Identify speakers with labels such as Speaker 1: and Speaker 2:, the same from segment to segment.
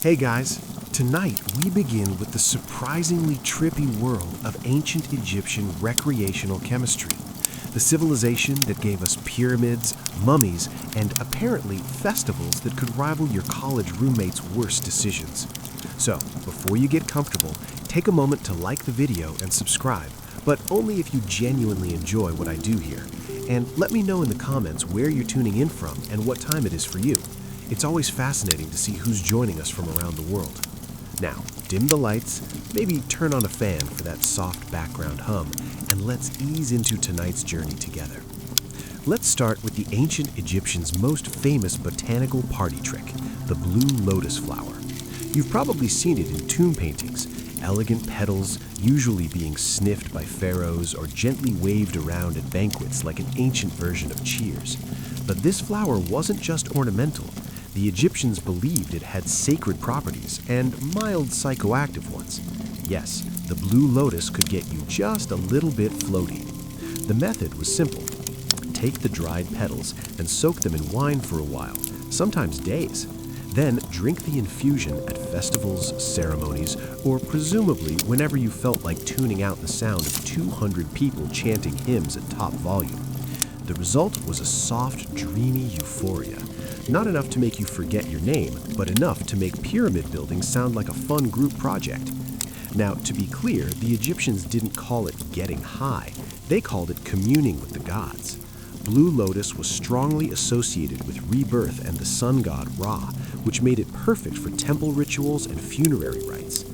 Speaker 1: Hey guys, tonight we begin with the surprisingly trippy world of ancient Egyptian recreational chemistry, the civilization that gave us pyramids, mummies, and apparently festivals that could rival your college roommate's worst decisions. So, before you get comfortable, take a moment to like the video and subscribe, but only if you genuinely enjoy what I do here. And let me know in the comments where you're tuning in from and what time it is for you. It's always fascinating to see who's joining us from around the world. Now, dim the lights, maybe turn on a fan for that soft background hum, and let's ease into tonight's journey together. Let's start with the ancient Egyptians' most famous botanical party trick, the blue lotus flower. You've probably seen it in tomb paintings, elegant petals usually being sniffed by pharaohs or gently waved around at banquets like an ancient version of cheers. But this flower wasn't just ornamental. The Egyptians believed it had sacred properties and mild psychoactive ones. Yes, the blue lotus could get you just a little bit floaty. The method was simple. Take the dried petals and soak them in wine for a while, sometimes days. Then drink the infusion at festivals, ceremonies, or presumably whenever you felt like tuning out the sound of 200 people chanting hymns at top volume. The result was a soft, dreamy euphoria. Not enough to make you forget your name, but enough to make pyramid building sound like a fun group project. Now, to be clear, the Egyptians didn't call it getting high. They called it communing with the gods. Blue lotus was strongly associated with rebirth and the sun god Ra, which made it perfect for temple rituals and funerary rites.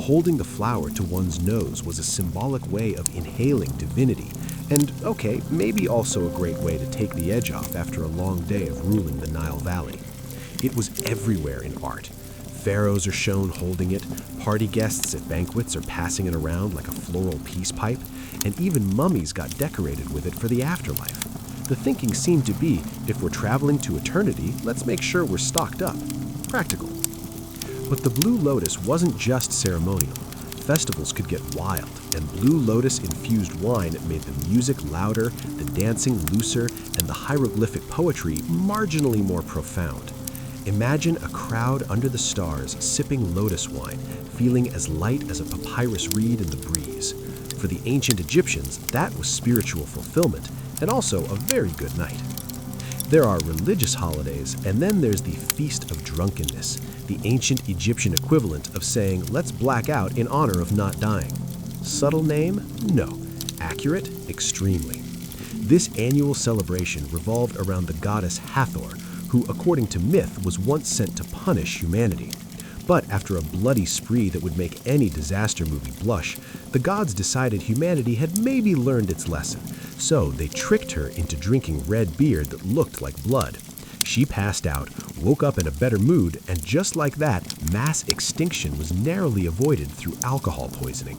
Speaker 1: Holding the flower to one's nose was a symbolic way of inhaling divinity, and okay, maybe also a great way to take the edge off after a long day of ruling the Nile Valley. It was everywhere in art. Pharaohs are shown holding it, party guests at banquets are passing it around like a floral peace pipe, and even mummies got decorated with it for the afterlife. The thinking seemed to be, if we're traveling to eternity, let's make sure we're stocked up. Practical. But the blue lotus wasn't just ceremonial. Festivals could get wild, and blue lotus-infused wine made the music louder, the dancing looser, and the hieroglyphic poetry marginally more profound. Imagine a crowd under the stars sipping lotus wine, feeling as light as a papyrus reed in the breeze. For the ancient Egyptians, that was spiritual fulfillment, and also a very good night. There are religious holidays, and then there's the Feast of Drunkenness, the ancient Egyptian equivalent of saying, let's black out in honor of not dying. Subtle name? No. Accurate? Extremely. This annual celebration revolved around the goddess Hathor, who, according to myth, was once sent to punish humanity. But after a bloody spree that would make any disaster movie blush, the gods decided humanity had maybe learned its lesson, so they tricked her into drinking red beer that looked like blood. She passed out, woke up in a better mood, and just like that, mass extinction was narrowly avoided through alcohol poisoning.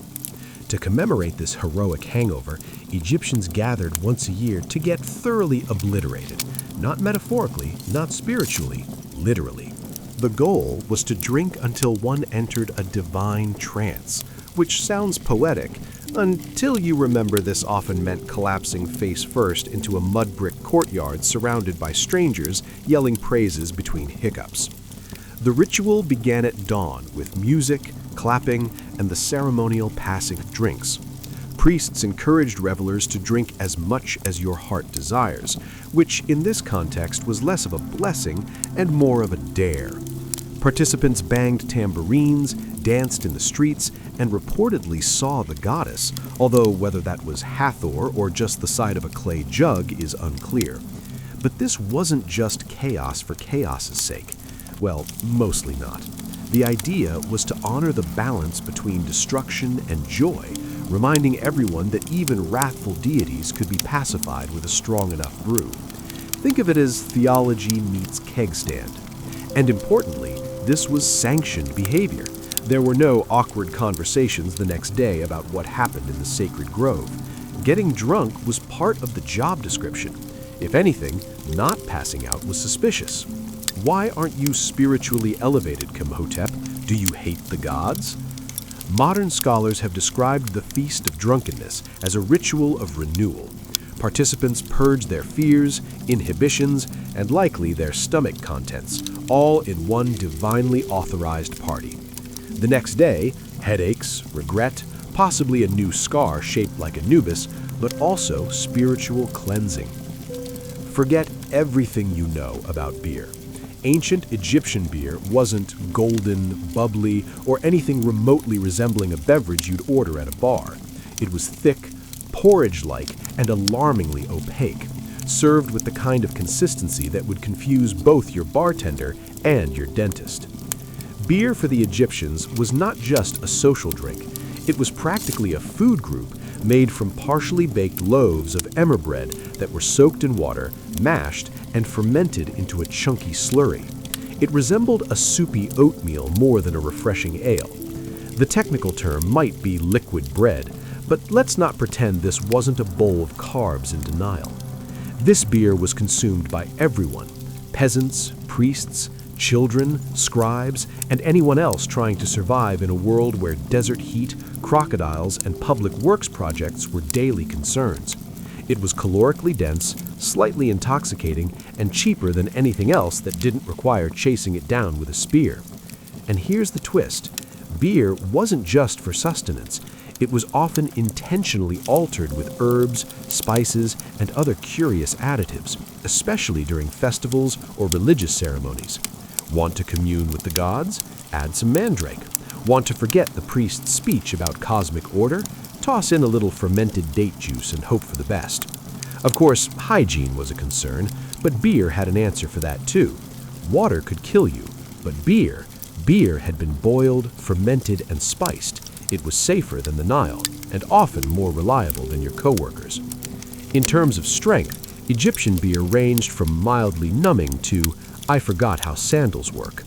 Speaker 1: To commemorate this heroic hangover, Egyptians gathered once a year to get thoroughly obliterated. Not metaphorically, not spiritually, literally. The goal was to drink until one entered a divine trance, which sounds poetic, until you remember this often meant collapsing face first into a mud brick courtyard surrounded by strangers yelling praises between hiccups. The ritual began at dawn with music, clapping, and the ceremonial passing of drinks. Priests encouraged revelers to drink as much as your heart desires, which in this context was less of a blessing and more of a dare. Participants banged tambourines, danced in the streets, and reportedly saw the goddess, although whether that was Hathor or just the side of a clay jug is unclear. But this wasn't just chaos for chaos's sake. Well, mostly not. The idea was to honor the balance between destruction and joy, reminding everyone that even wrathful deities could be pacified with a strong enough brew. Think of it as theology meets keg stand. And importantly, this was sanctioned behavior. There were no awkward conversations the next day about what happened in the sacred grove. Getting drunk was part of the job description. If anything, not passing out was suspicious. Why aren't you spiritually elevated, Kemhotep? Do you hate the gods? Modern scholars have described the Feast of Drunkenness as a ritual of renewal. Participants purge their fears, inhibitions, and likely their stomach contents, all in one divinely authorized party. The next day, headaches, regret, possibly a new scar shaped like Anubis, but also spiritual cleansing. Forget everything you know about beer. Ancient Egyptian beer wasn't golden, bubbly, or anything remotely resembling a beverage you'd order at a bar. It was thick, porridge-like, and alarmingly opaque, served with the kind of consistency that would confuse both your bartender and your dentist. Beer for the Egyptians was not just a social drink. It was practically a food group made from partially baked loaves of emmer bread that were soaked in water, mashed, and fermented into a chunky slurry. It resembled a soupy oatmeal more than a refreshing ale. The technical term might be liquid bread, but let's not pretend this wasn't a bowl of carbs in denial. This beer was consumed by everyone: peasants, priests, children, scribes, and anyone else trying to survive in a world where desert heat, crocodiles, and public works projects were daily concerns. It was calorically dense, slightly intoxicating, and cheaper than anything else that didn't require chasing it down with a spear. And here's the twist: beer wasn't just for sustenance. It was often intentionally altered with herbs, spices, and other curious additives, especially during festivals or religious ceremonies. Want to commune with the gods? Add some mandrake. Want to forget the priest's speech about cosmic order? Toss in a little fermented date juice and hope for the best. Of course, hygiene was a concern, but beer had an answer for that too. Water could kill you, but beer had been boiled, fermented, and spiced. It was safer than the Nile, and often more reliable than your coworkers. In terms of strength, Egyptian beer ranged from mildly numbing to I forgot how sandals work.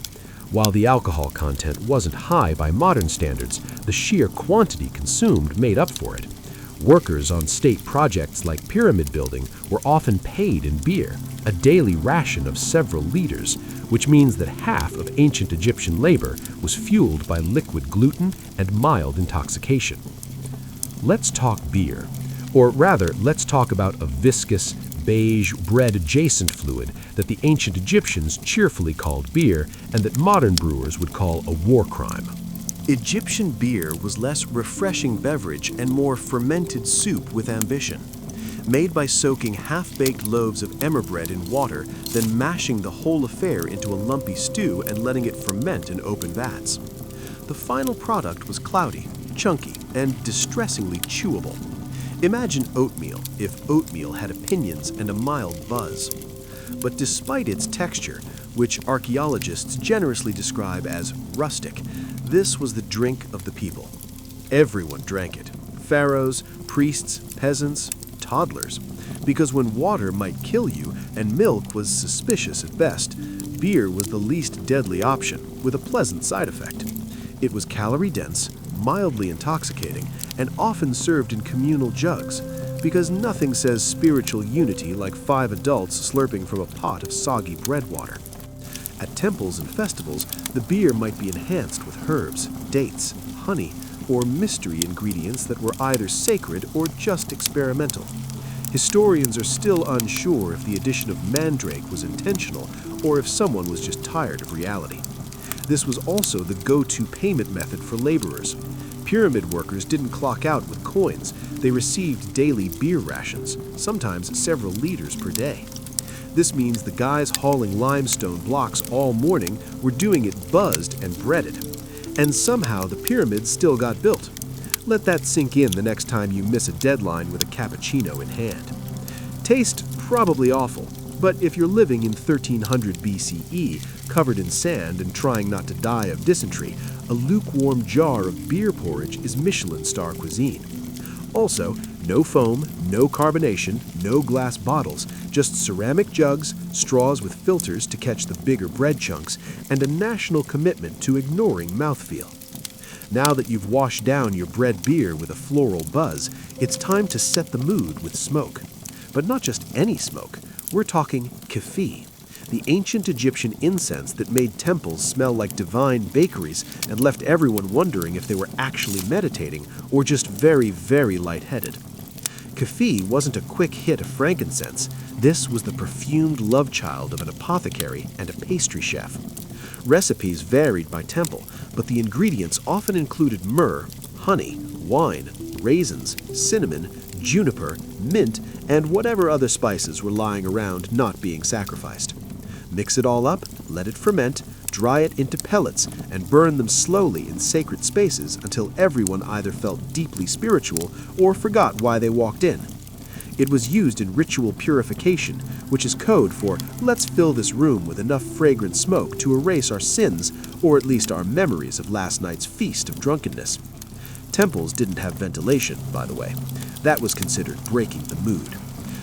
Speaker 1: While the alcohol content wasn't high by modern standards, the sheer quantity consumed made up for it. Workers on state projects like pyramid building were often paid in beer, a daily ration of several liters, which means that half of ancient Egyptian labor was fueled by liquid gluten and mild intoxication. Let's talk beer. Or rather, let's talk about a viscous, beige, bread-adjacent fluid that the ancient Egyptians cheerfully called beer and that modern brewers would call a war crime. Egyptian beer was less refreshing beverage and more fermented soup with ambition. Made by soaking half-baked loaves of emmer bread in water, then mashing the whole affair into a lumpy stew and letting it ferment in open vats. The final product was cloudy, chunky, and distressingly chewable. Imagine oatmeal if oatmeal had opinions and a mild buzz. But despite its texture, which archaeologists generously describe as rustic, this was the drink of the people. Everyone drank it: pharaohs, priests, peasants, toddlers. Because when water might kill you and milk was suspicious at best, beer was the least deadly option, with a pleasant side effect. It was calorie-dense, mildly intoxicating, and often served in communal jugs, because nothing says spiritual unity like 5 adults slurping from a pot of soggy bread water. At temples and festivals, the beer might be enhanced with herbs, dates, honey, or mystery ingredients that were either sacred or just experimental. Historians are still unsure if the addition of mandrake was intentional or if someone was just tired of reality. This was also the go-to payment method for laborers. Pyramid workers didn't clock out with coins. They received daily beer rations, sometimes several liters per day. This means the guys hauling limestone blocks all morning were doing it buzzed and breaded. And somehow the pyramids still got built. Let that sink in the next time you miss a deadline with a cappuccino in hand. Taste probably awful, but if you're living in 1300 BCE, covered in sand and trying not to die of dysentery, a lukewarm jar of beer porridge is Michelin star cuisine. Also, no foam, no carbonation, no glass bottles, just ceramic jugs, straws with filters to catch the bigger bread chunks, and a national commitment to ignoring mouthfeel. Now that you've washed down your bread beer with a floral buzz, it's time to set the mood with smoke. But not just any smoke. We're talking kefi, the ancient Egyptian incense that made temples smell like divine bakeries and left everyone wondering if they were actually meditating or just very, very lightheaded. Kafi wasn't a quick hit of frankincense. This was the perfumed love child of an apothecary and a pastry chef. Recipes varied by temple, but the ingredients often included myrrh, honey, wine, raisins, cinnamon, juniper, mint, and whatever other spices were lying around not being sacrificed. Mix it all up, let it ferment, dry it into pellets, and burn them slowly in sacred spaces until everyone either felt deeply spiritual or forgot why they walked in. It was used in ritual purification, which is code for let's fill this room with enough fragrant smoke to erase our sins, or at least our memories of last night's feast of drunkenness. Temples didn't have ventilation, by the way. That was considered breaking the mood.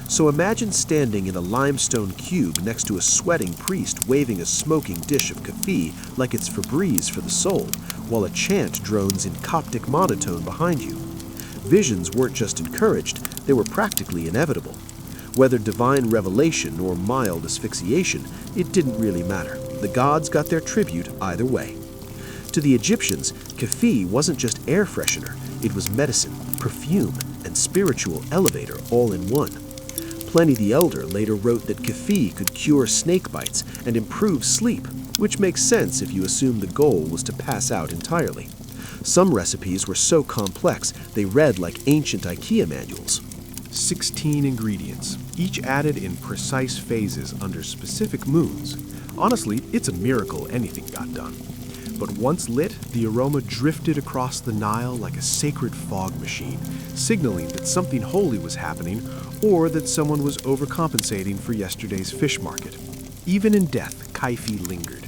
Speaker 1: So imagine standing in a limestone cube next to a sweating priest waving a smoking dish of kafi like it's Febreze for the soul, while a chant drones in Coptic monotone behind you. Visions weren't just encouraged, they were practically inevitable. Whether divine revelation or mild asphyxiation, it didn't really matter. The gods got their tribute either way. To the Egyptians, kafi wasn't just air freshener, it was medicine, perfume, and spiritual elevator all in one. Pliny the Elder later wrote that kafi could cure snake bites and improve sleep, which makes sense if you assume the goal was to pass out entirely. Some recipes were so complex they read like ancient IKEA manuals. 16 ingredients, each added in precise phases under specific moons. Honestly, it's a miracle anything got done. But once lit, the aroma drifted across the Nile like a sacred fog machine, signaling that something holy was happening or that someone was overcompensating for yesterday's fish market. Even in death, kaifi lingered.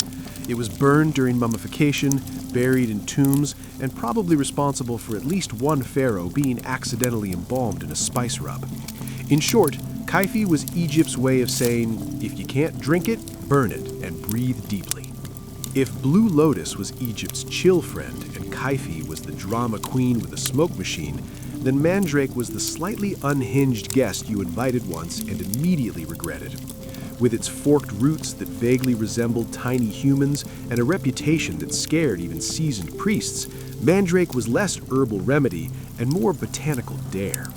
Speaker 1: It was burned during mummification, buried in tombs, and probably responsible for at least one pharaoh being accidentally embalmed in a spice rub. In short, kaifi was Egypt's way of saying, if you can't drink it, burn it and breathe deeply. If Blue Lotus was Egypt's chill friend and kaifi was the drama queen with a smoke machine, then Mandrake was the slightly unhinged guest you invited once and immediately regretted. With its forked roots that vaguely resembled tiny humans and a reputation that scared even seasoned priests, Mandrake was less herbal remedy and more botanical dare.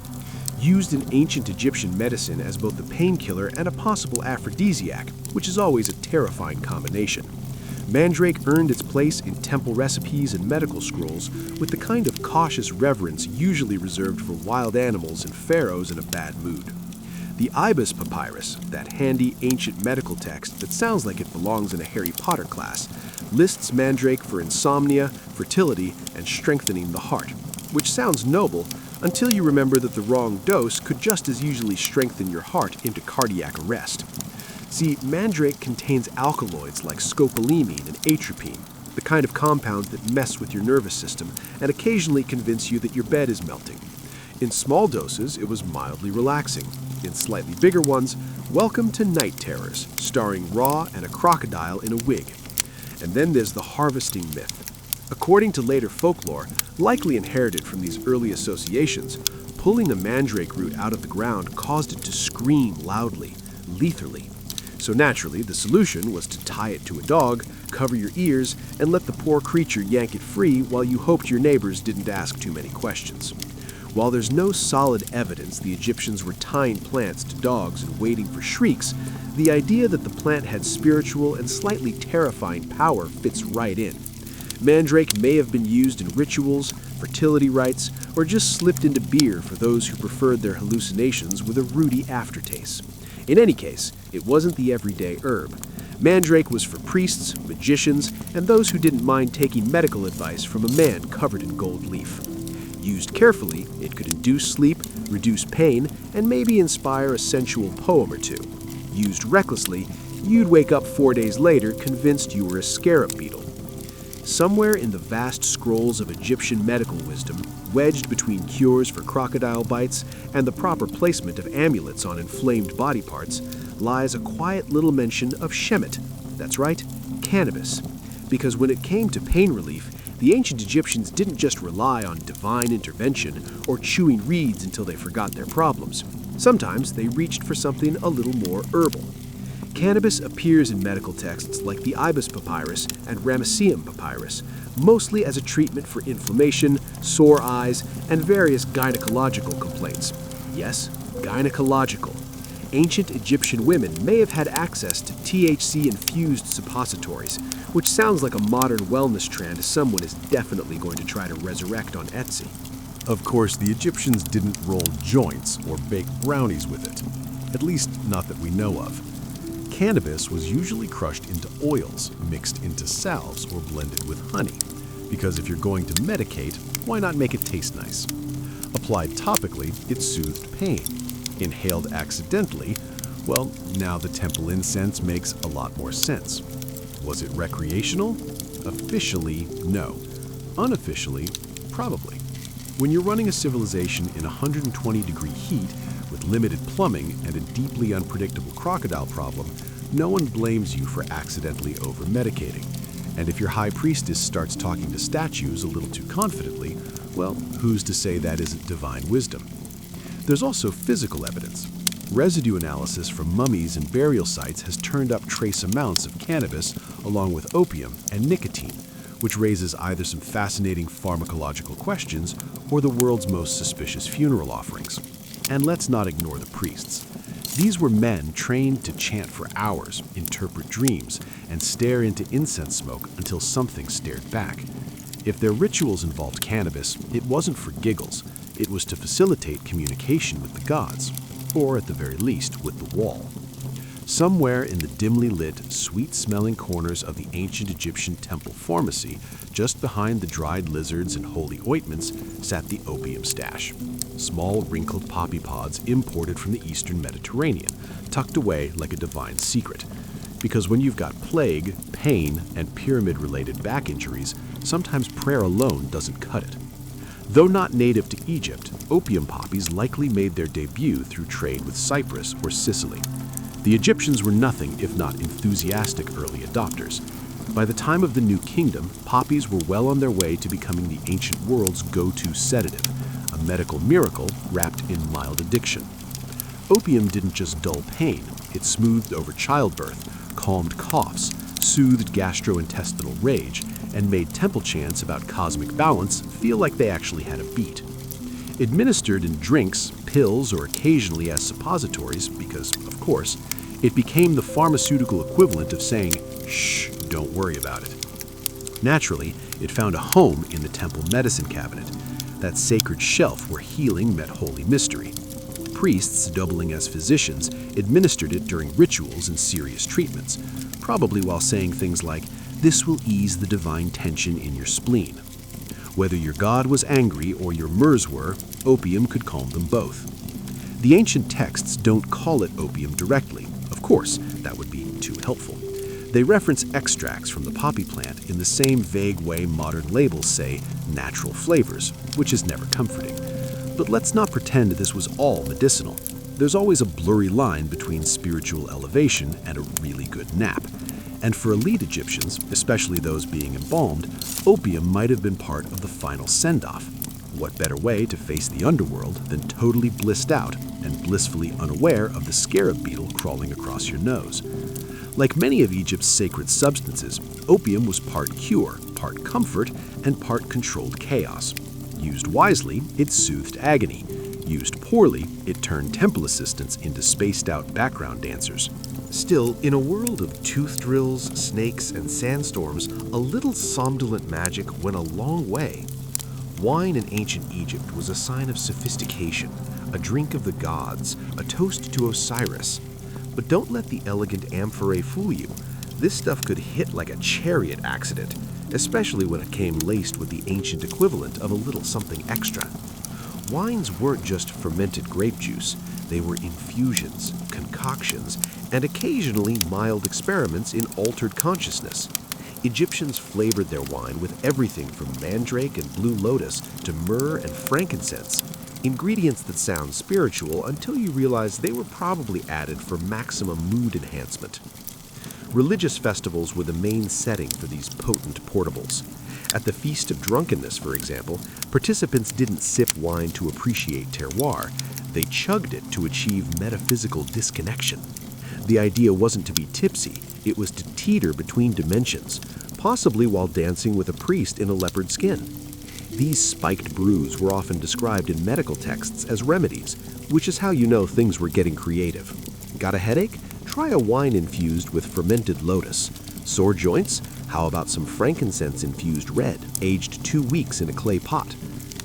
Speaker 1: Used in ancient Egyptian medicine as both a painkiller and a possible aphrodisiac, which is always a terrifying combination. Mandrake earned its place in temple recipes and medical scrolls with the kind of cautious reverence usually reserved for wild animals and pharaohs in a bad mood. The Ibis Papyrus, that handy ancient medical text that sounds like it belongs in a Harry Potter class, lists Mandrake for insomnia, fertility, and strengthening the heart, which sounds noble until you remember that the wrong dose could just as usually strengthen your heart into cardiac arrest. See, Mandrake contains alkaloids like scopolamine and atropine, the kind of compounds that mess with your nervous system and occasionally convince you that your bed is melting. In small doses, it was mildly relaxing. In slightly bigger ones, welcome to Night Terrors, starring Ra and a crocodile in a wig. And then there's the harvesting myth. According to later folklore, likely inherited from these early associations, pulling a mandrake root out of the ground caused it to scream loudly, lethally. So naturally, the solution was to tie it to a dog, cover your ears, and let the poor creature yank it free while you hoped your neighbors didn't ask too many questions. While there's no solid evidence the Egyptians were tying plants to dogs and waiting for shrieks, the idea that the plant had spiritual and slightly terrifying power fits right in. Mandrake may have been used in rituals, fertility rites, or just slipped into beer for those who preferred their hallucinations with a rooty aftertaste. In any case, it wasn't the everyday herb. Mandrake was for priests, magicians, and those who didn't mind taking medical advice from a man covered in gold leaf. Used carefully, it could induce sleep, reduce pain, and maybe inspire a sensual poem or two. Used recklessly, you'd wake up 4 days later convinced you were a scarab beetle. Somewhere in the vast scrolls of Egyptian medical wisdom, wedged between cures for crocodile bites and the proper placement of amulets on inflamed body parts, lies a quiet little mention of shemet. That's right, cannabis. Because when it came to pain relief, the ancient Egyptians didn't just rely on divine intervention or chewing reeds until they forgot their problems. Sometimes they reached for something a little more herbal. Cannabis appears in medical texts like the Ibis Papyrus and Ramesseum Papyrus, mostly as a treatment for inflammation, sore eyes, and various gynecological complaints. Yes, gynecological. Ancient Egyptian women may have had access to THC-infused suppositories, which sounds like a modern wellness trend someone is definitely going to try to resurrect on Etsy.
Speaker 2: Of course, the Egyptians didn't roll joints or bake brownies with it, at least not that we know of. Cannabis was usually crushed into oils, mixed into salves, or blended with honey, because if you're going to medicate, why not make it taste nice? Applied topically, it soothed pain. Inhaled accidentally, well, now the temple incense makes a lot more sense. Was it recreational? Officially, no. Unofficially, probably. When you're running a civilization in 120-degree heat with limited plumbing and a deeply unpredictable crocodile problem, no one blames you for accidentally over-medicating. And if your high priestess starts talking to statues a little too confidently, well, who's to say that isn't divine wisdom? There's also physical evidence. Residue analysis from mummies and burial sites has turned up trace amounts of cannabis along with opium and nicotine, which raises either some fascinating pharmacological questions or the world's most suspicious funeral offerings. And let's not ignore the priests. These were men trained to chant for hours, interpret dreams, and stare into incense smoke until something stared back. If their rituals involved cannabis, it wasn't for giggles. It was to facilitate communication with the gods, or at the very least, with the wall. Somewhere in the dimly lit, sweet-smelling corners of the ancient Egyptian temple pharmacy, just behind the dried lizards and holy ointments, sat the opium stash. Small, wrinkled poppy pods imported from the eastern Mediterranean, tucked away like a divine secret. Because when you've got plague, pain, and pyramid-related back injuries, sometimes prayer alone doesn't cut it. Though not native to Egypt, opium poppies likely made their debut through trade with Cyprus or Sicily. The Egyptians were nothing if not enthusiastic early adopters. By the time of the New Kingdom, poppies were well on their way to becoming the ancient world's go-to sedative, a medical miracle wrapped in mild addiction. Opium didn't just dull pain, it smoothed over childbirth, calmed coughs, soothed gastrointestinal rage, and made temple chants about cosmic balance feel like they actually had a beat. Administered in drinks, pills, or occasionally as suppositories, because, of course, it became the pharmaceutical equivalent of saying, "Shh, don't worry about it." Naturally, it found a home in the temple medicine cabinet, that sacred shelf where healing met holy mystery. Priests, doubling as physicians, administered it during rituals and serious treatments, probably while saying things like, "This will ease the divine tension in your spleen." Whether your god was angry or your mers were, opium could calm them both. The ancient texts don't call it opium directly. Of course, that would be too helpful. They reference extracts from the poppy plant in the same vague way modern labels say natural flavors, which is never comforting. But let's not pretend this was all medicinal. There's always a blurry line between spiritual elevation and a really good nap. And for elite Egyptians, especially those being embalmed, opium might have been part of the final send-off. What better way to face the underworld than totally blissed out and blissfully unaware of the scarab beetle crawling across your nose? Like many of Egypt's sacred substances, opium was part cure, part comfort, and part controlled chaos. Used wisely, it soothed agony. Used poorly, it turned temple assistants into spaced-out background dancers. Still, in a world of tooth drills, snakes, and sandstorms, a little somnolent magic went a long way. Wine in ancient Egypt was a sign of sophistication, a drink of the gods, a toast to Osiris. But don't let the elegant amphorae fool you. This stuff could hit like a chariot accident, especially when it came laced with the ancient equivalent of a little something extra. Wines weren't just fermented grape juice. They were infusions, concoctions, and occasionally mild experiments in altered consciousness. Egyptians flavored their wine with everything from mandrake and blue lotus to myrrh and frankincense, ingredients that sound spiritual until you realize they were probably added for maximum mood enhancement. Religious festivals were the main setting for these potent portables. At the Feast of Drunkenness, for example, participants didn't sip wine to appreciate terroir. They chugged it to achieve metaphysical disconnection. The idea wasn't to be tipsy, it was to teeter between dimensions, possibly while dancing with a priest in a leopard skin.
Speaker 1: These spiked brews were often described in medical texts as remedies, which is how you know things were getting creative. Got a headache? Try a wine infused with fermented lotus. Sore joints? How about some frankincense-infused red, aged 2 weeks in a clay pot?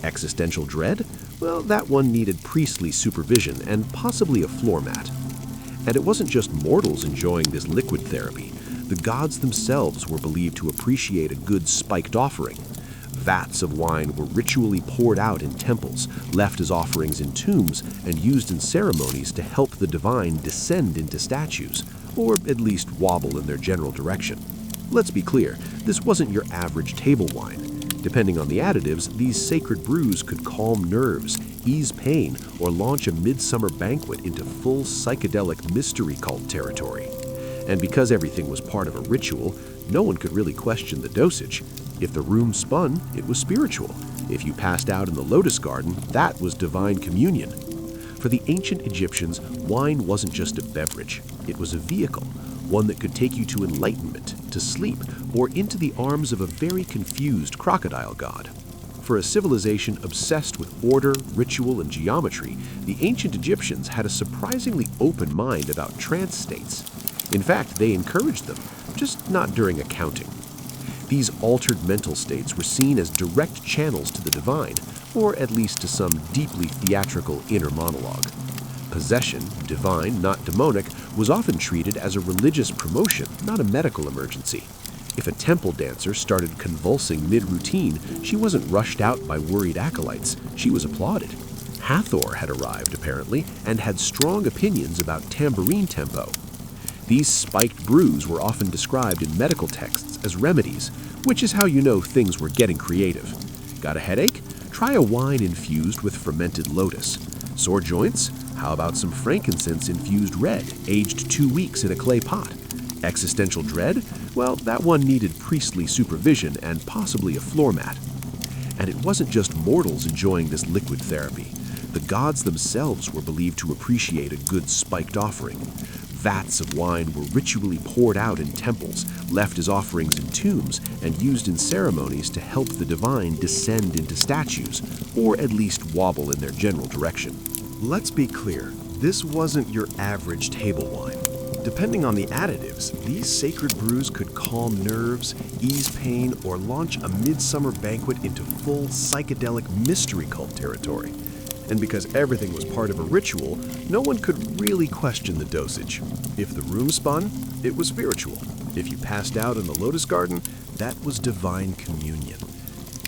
Speaker 1: Existential dread? Well, that one needed priestly supervision and possibly a floor mat. And it wasn't just mortals enjoying this liquid therapy. The gods themselves were believed to appreciate a good spiked offering. Vats of wine were ritually poured out in temples, left as offerings in tombs, and used in ceremonies to help the divine descend into statues, or at least wobble in their general direction. Let's be clear, this wasn't your average table wine. Depending on the additives, these sacred brews could calm nerves, ease pain, or launch a midsummer banquet into full psychedelic mystery cult territory. And because everything was part of a ritual, no one could really question the dosage. If the room spun, it was spiritual. If you passed out in the lotus garden, that was divine communion. For the ancient Egyptians, wine wasn't just a beverage, it was a vehicle, one that could take you to enlightenment, to sleep, or into the arms of a very confused crocodile god. For a civilization obsessed with order, ritual, and geometry, the ancient Egyptians had a surprisingly open mind about trance states. In fact, they encouraged them, just not during accounting. These altered mental states were seen as direct channels to the divine, or at least to some deeply theatrical inner monologue. Possession, divine, not demonic, was often treated as a religious promotion, not a medical emergency. If a temple dancer started convulsing mid-routine, she wasn't rushed out by worried acolytes, she was applauded. Hathor had arrived, apparently, and had strong opinions about tambourine tempo. These spiked brews were often described in medical texts as remedies, which is how you know things were getting creative. Got a headache? Try a wine infused with fermented lotus. Sore joints? How about some frankincense-infused red, aged 2 weeks in a clay pot? Existential dread? Well, that one needed priestly supervision and possibly a floor mat. And it wasn't just mortals enjoying this liquid therapy. The gods themselves were believed to appreciate a good spiked offering. Vats of wine were ritually poured out in temples, left as offerings in tombs, and used in ceremonies to help the divine descend into statues, or at least wobble in their general direction.
Speaker 2: Let's be clear, this wasn't your average table wine. Depending on the additives, these sacred brews could calm nerves, ease pain, or launch a midsummer banquet into full psychedelic mystery cult territory. And because everything was part of a ritual, no one could really question the dosage. If the room spun, it was spiritual. If you passed out in the lotus garden, that was divine communion.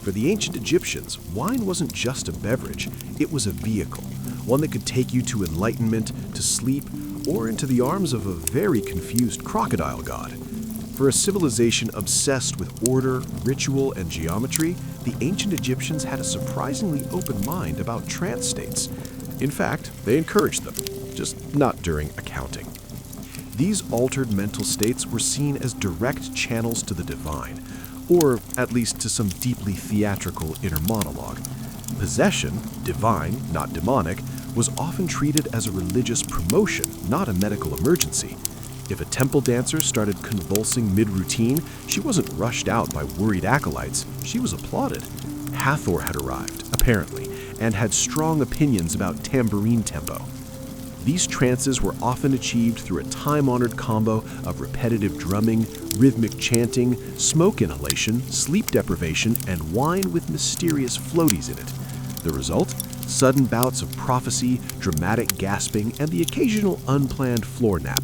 Speaker 2: For the ancient Egyptians, wine wasn't just a beverage, it was a vehicle, one that could take you to enlightenment, to sleep, or into the arms of a very confused crocodile god. For a civilization obsessed with order, ritual, and geometry, the ancient Egyptians had a surprisingly open mind about trance states. In fact, they encouraged them, just not during accounting. These altered mental states were seen as direct channels to the divine, or at least to some deeply theatrical inner monologue. Possession, divine, not demonic, was often treated as a religious promotion, not a medical emergency. If a temple dancer started convulsing mid-routine, she wasn't rushed out by worried acolytes, she was applauded. Hathor had arrived, apparently, and had strong opinions about tambourine tempo. These trances were often achieved through a time-honored combo of repetitive drumming, rhythmic chanting, smoke inhalation, sleep deprivation, and wine with mysterious floaties in it. The result? Sudden bouts of prophecy, dramatic gasping, and the occasional unplanned floor nap.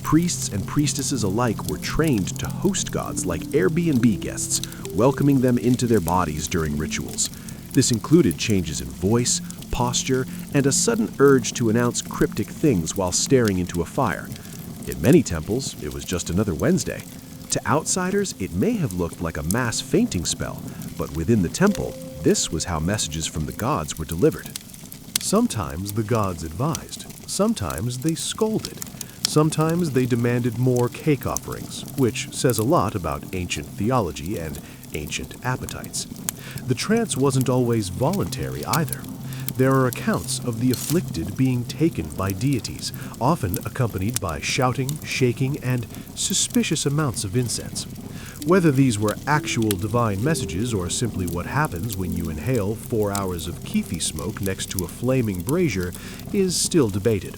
Speaker 2: Priests and priestesses alike were trained to host gods like Airbnb guests, welcoming them into their bodies during rituals. This included changes in voice, posture, and a sudden urge to announce cryptic things while staring into a fire. In many temples, it was just another Wednesday. To outsiders, it may have looked like a mass fainting spell, but within the temple, this was how messages from the gods were delivered. Sometimes the gods advised, sometimes they scolded, sometimes they demanded more cake offerings, which says a lot about ancient theology and ancient appetites. The trance wasn't always voluntary either. There are accounts of the afflicted being taken by deities, often accompanied by shouting, shaking, and suspicious amounts of incense.
Speaker 1: Whether these were actual divine messages or simply what happens when you inhale 4 hours of kefi smoke next to a flaming brazier is still debated.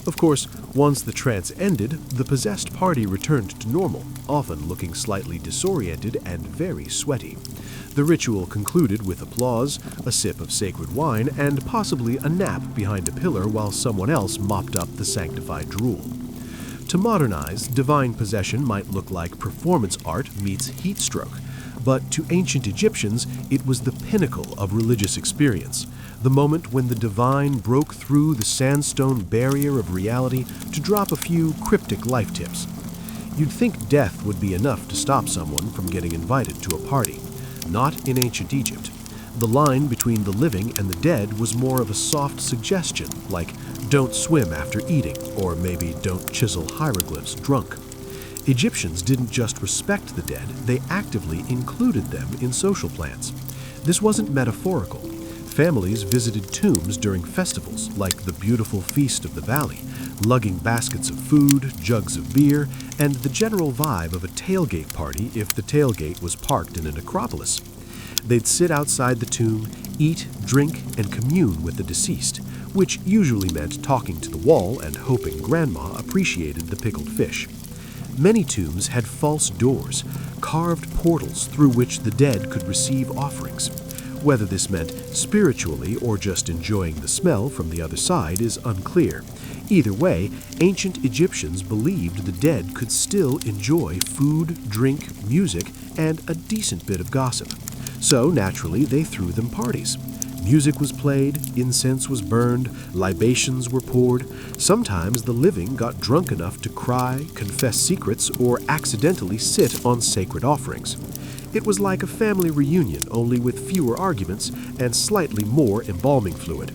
Speaker 1: Of course, once the trance ended, the possessed party returned to normal, often looking slightly disoriented and very sweaty. The ritual concluded with applause, a sip of sacred wine, and possibly a nap behind a pillar while someone else mopped up the sanctified drool. To modernize, divine possession might look like performance art meets heat stroke, but to ancient Egyptians, it was the pinnacle of religious experience, the moment when the divine broke through the sandstone barrier of reality to drop a few cryptic life tips. You'd think death would be enough to stop someone from getting invited to a party. Not in ancient Egypt. The line between the living and the dead was more of a soft suggestion, like don't swim after eating, or maybe don't chisel hieroglyphs drunk. Egyptians didn't just respect the dead, they actively included them in social plans. This wasn't metaphorical. Families visited tombs during festivals, like the beautiful Feast of the Valley, lugging baskets of food, jugs of beer, and the general vibe of a tailgate party if the tailgate was parked in a necropolis. They'd sit outside the tomb, eat, drink, and commune with the deceased, which usually meant talking to the wall and hoping Grandma appreciated the pickled fish. Many tombs had false doors, carved portals through which the dead could receive offerings. Whether this meant spiritually or just enjoying the smell from the other side is unclear. Either way, ancient Egyptians believed the dead could still enjoy food, drink, music, and a decent bit of gossip. So, naturally, they threw them parties. Music was played, incense was burned, libations were poured. Sometimes the living got drunk enough to cry, confess secrets, or accidentally sit on sacred offerings. It was like a family reunion, only with fewer arguments and slightly more embalming fluid.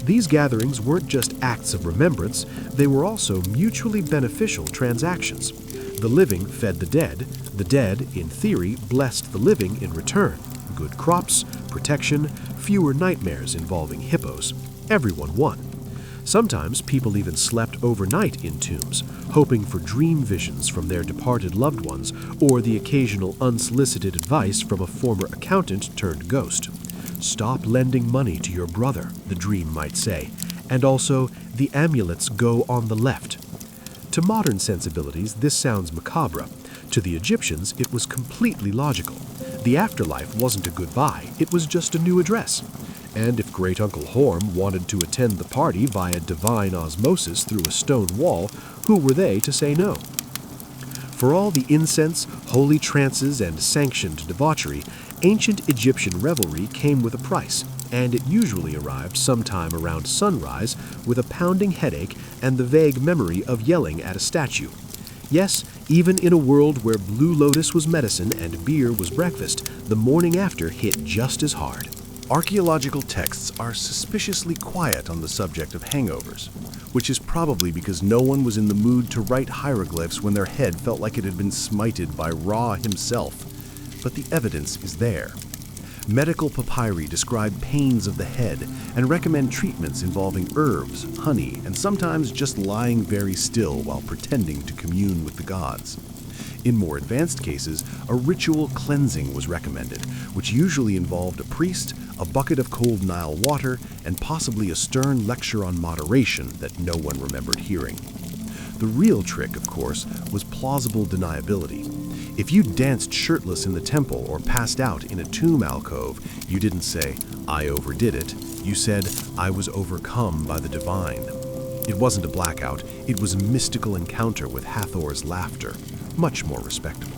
Speaker 1: These gatherings weren't just acts of remembrance, they were also mutually beneficial transactions. The living fed the dead, in theory, blessed the living in return. Good crops, protection, fewer nightmares involving hippos. Everyone won. Sometimes people even slept overnight in tombs, hoping for dream visions from their departed loved ones or the occasional unsolicited advice from a former accountant turned ghost. Stop lending money to your brother, the dream might say, and also, the amulets go on the left. To modern sensibilities, this sounds macabre. To the Egyptians, it was completely logical. The afterlife wasn't a goodbye, it was just a new address. And if Great Uncle Horm wanted to attend the party via divine osmosis through a stone wall, who were they to say no? For all the incense, holy trances, and sanctioned debauchery, ancient Egyptian revelry came with a price, and it usually arrived sometime around sunrise with a pounding headache and the vague memory of yelling at a statue. Yes, even in a world where Blue Lotus was medicine and beer was breakfast, the morning after hit just as hard.
Speaker 2: Archaeological texts are suspiciously quiet on the subject of hangovers, which is probably because no one was in the mood to write hieroglyphs when their head felt like it had been smited by Ra himself. But the evidence is there. Medical papyri describe pains of the head and recommend treatments involving herbs, honey, and sometimes just lying very still while pretending to commune with the gods. In more advanced cases, a ritual cleansing was recommended, which usually involved a priest, a bucket of cold Nile water, and possibly a stern lecture on moderation that no one remembered hearing. The real trick, of course, was plausible deniability. If you danced shirtless in the temple or passed out in a tomb alcove, you didn't say, "I overdid it." You said, "I was overcome by the divine." It wasn't a blackout, it was a mystical encounter with Hathor's laughter, much more respectable.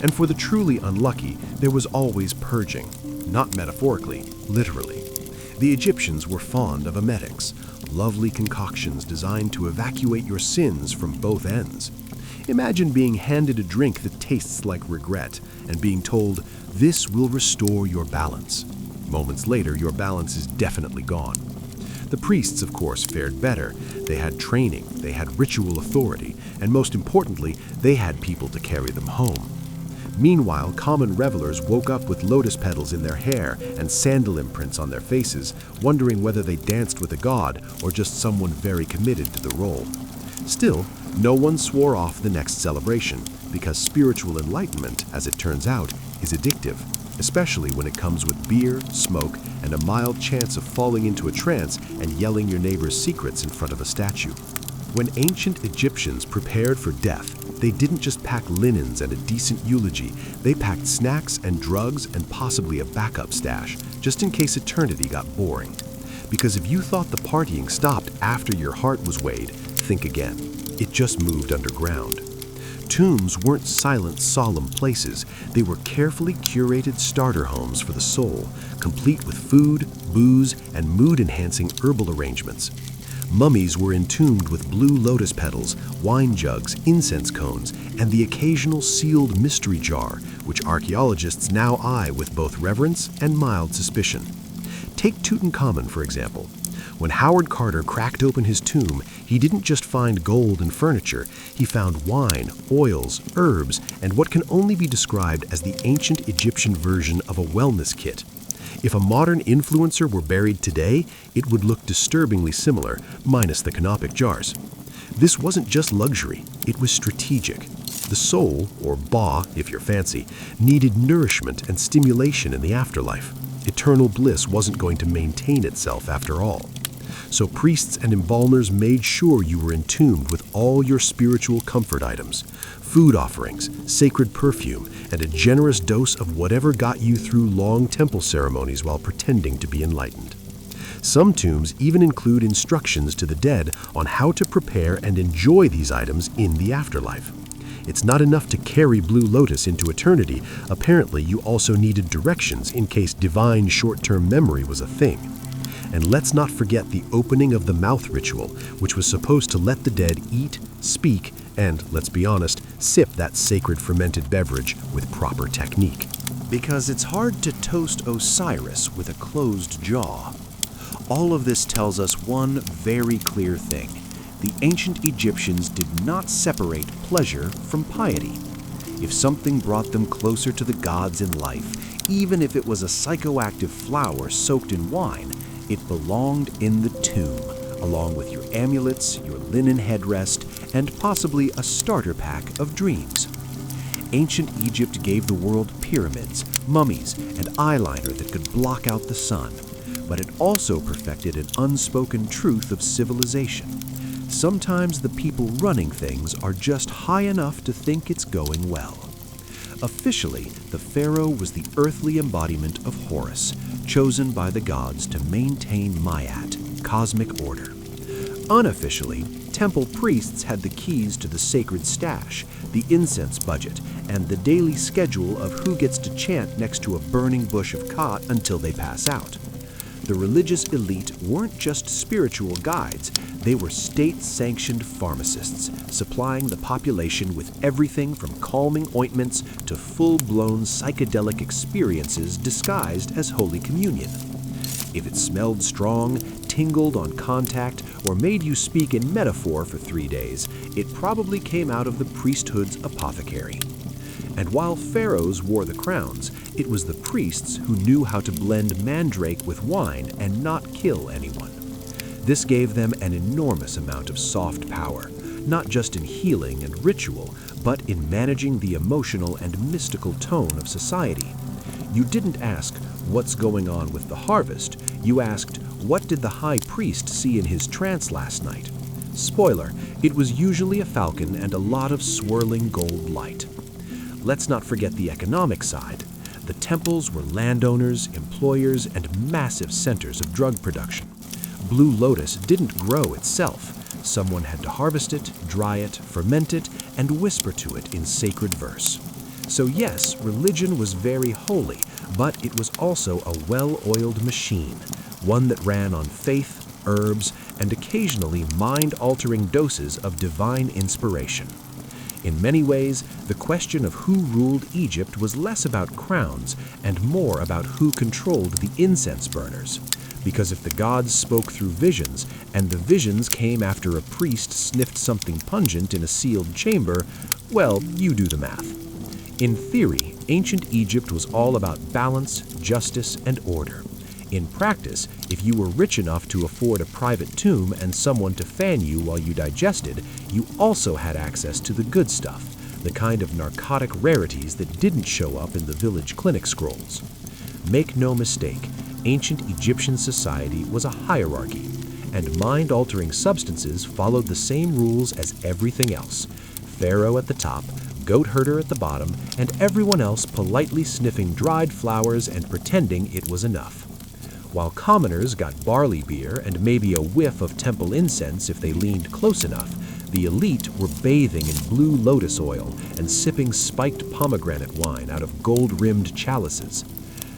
Speaker 2: And for the truly unlucky, there was always purging, not metaphorically, literally. The Egyptians were fond of emetics, lovely concoctions designed to evacuate your sins from both ends. Imagine being handed a drink that tastes like regret and being told, "This will restore your balance." Moments later, your balance is definitely gone. The priests, of course, fared better. They had training, they had ritual authority, and most importantly, they had people to carry them home. Meanwhile, common revelers woke up with lotus petals in their hair and sandal imprints on their faces, wondering whether they danced with a god or just someone very committed to the role. Still, no one swore off the next celebration, because spiritual enlightenment, as it turns out, is addictive, especially when it comes with beer, smoke, and a mild chance of falling into a trance and yelling your neighbor's secrets in front of a statue. When ancient Egyptians prepared for death, they didn't just pack linens and a decent eulogy, they packed snacks and drugs and possibly a backup stash, just in case eternity got boring. Because if you thought the partying stopped after your heart was weighed, think again. It just moved underground. Tombs weren't silent, solemn places. They were carefully curated starter homes for the soul, complete with food, booze, and mood-enhancing herbal arrangements. Mummies were entombed with blue lotus petals, wine jugs, incense cones, and the occasional sealed mystery jar, which archaeologists now eye with both reverence and mild suspicion. Take Tutankhamun, for example. When Howard Carter cracked open his tomb, he didn't just find gold and furniture, he found wine, oils, herbs, and what can only be described as the ancient Egyptian version of a wellness kit. If a modern influencer were buried today, it would look disturbingly similar, minus the canopic jars. This wasn't just luxury, it was strategic. The soul, or Ba if you're fancy, needed nourishment and stimulation in the afterlife. Eternal bliss wasn't going to maintain itself after all. So priests and embalmers made sure you were entombed with all your spiritual comfort items, food offerings, sacred perfume, and a generous dose of whatever got you through long temple ceremonies while pretending to be enlightened. Some tombs even include instructions to the dead on how to prepare and enjoy these items in the afterlife. It's not enough to carry Blue Lotus into eternity. Apparently, you also needed directions in case divine short-term memory was a thing. And let's not forget the opening of the mouth ritual, which was supposed to let the dead eat, speak, and, let's be honest, sip that sacred fermented beverage with proper technique.
Speaker 1: Because it's hard to toast Osiris with a closed jaw. All of this tells us one very clear thing. The ancient Egyptians did not separate pleasure from piety. If something brought them closer to the gods in life, even if it was a psychoactive flower soaked in wine, it belonged in the tomb, along with your amulets, your linen headrest, and possibly a starter pack of dreams. Ancient Egypt gave the world pyramids, mummies, and eyeliner that could block out the sun, but it also perfected an unspoken truth of civilization. Sometimes the people running things are just high enough to think it's going well. Officially, the pharaoh was the earthly embodiment of Horus, chosen by the gods to maintain Mayat, cosmic order. Unofficially, temple priests had the keys to the sacred stash, the incense budget, and the daily schedule of who gets to chant next to a burning bush of khat until they pass out. The religious elite weren't just spiritual guides, they were state-sanctioned pharmacists, supplying the population with everything from calming ointments to full-blown psychedelic experiences disguised as Holy Communion. If it smelled strong, tingled on contact, or made you speak in metaphor for 3 days, it probably came out of the priesthood's apothecary. And while pharaohs wore the crowns, it was the priests who knew how to blend mandrake with wine and not kill anyone. This gave them an enormous amount of soft power, not just in healing and ritual, but in managing the emotional and mystical tone of society. You didn't ask, "What's going on with the harvest?" You asked, "What did the high priest see in his trance last night?" Spoiler, it was usually a falcon and a lot of swirling gold light. Let's not forget the economic side. The temples were landowners, employers, and massive centers of drug production. Blue Lotus didn't grow itself. Someone had to harvest it, dry it, ferment it, and whisper to it in sacred verse. So yes, religion was very holy, but it was also a well-oiled machine, one that ran on faith, herbs, and occasionally mind-altering doses of divine inspiration. In many ways, the question of who ruled Egypt was less about crowns and more about who controlled the incense burners. Because if the gods spoke through visions, and the visions came after a priest sniffed something pungent in a sealed chamber, well, you do the math. In theory, ancient Egypt was all about balance, justice, and order. In practice, if you were rich enough to afford a private tomb and someone to fan you while you digested, you also had access to the good stuff, the kind of narcotic rarities that didn't show up in the village clinic scrolls. Make no mistake, ancient Egyptian society was a hierarchy, and mind-altering substances followed the same rules as everything else. Pharaoh at the top, goat herder at the bottom, and everyone else politely sniffing dried flowers and pretending it was enough. While commoners got barley beer and maybe a whiff of temple incense if they leaned close enough, the elite were bathing in blue lotus oil and sipping spiked pomegranate wine out of gold-rimmed chalices.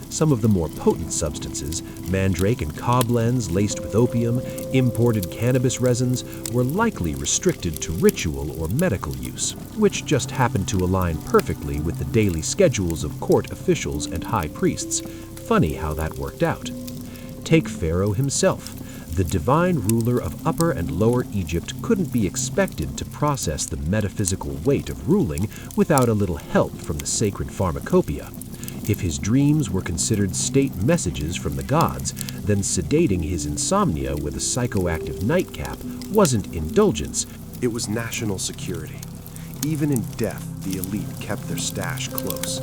Speaker 1: Some of the more potent substances, mandrake and cobblends laced with opium, imported cannabis resins, were likely restricted to ritual or medical use, which just happened to align perfectly with the daily schedules of court officials and high priests. Funny how that worked out. Take Pharaoh himself. The divine ruler of Upper and Lower Egypt couldn't be expected to process the metaphysical weight of ruling without a little help from the sacred pharmacopoeia. If his dreams were considered state messages from the gods, then sedating his insomnia with a psychoactive nightcap wasn't indulgence,
Speaker 3: it was national security. Even in death, the elite kept their stash close.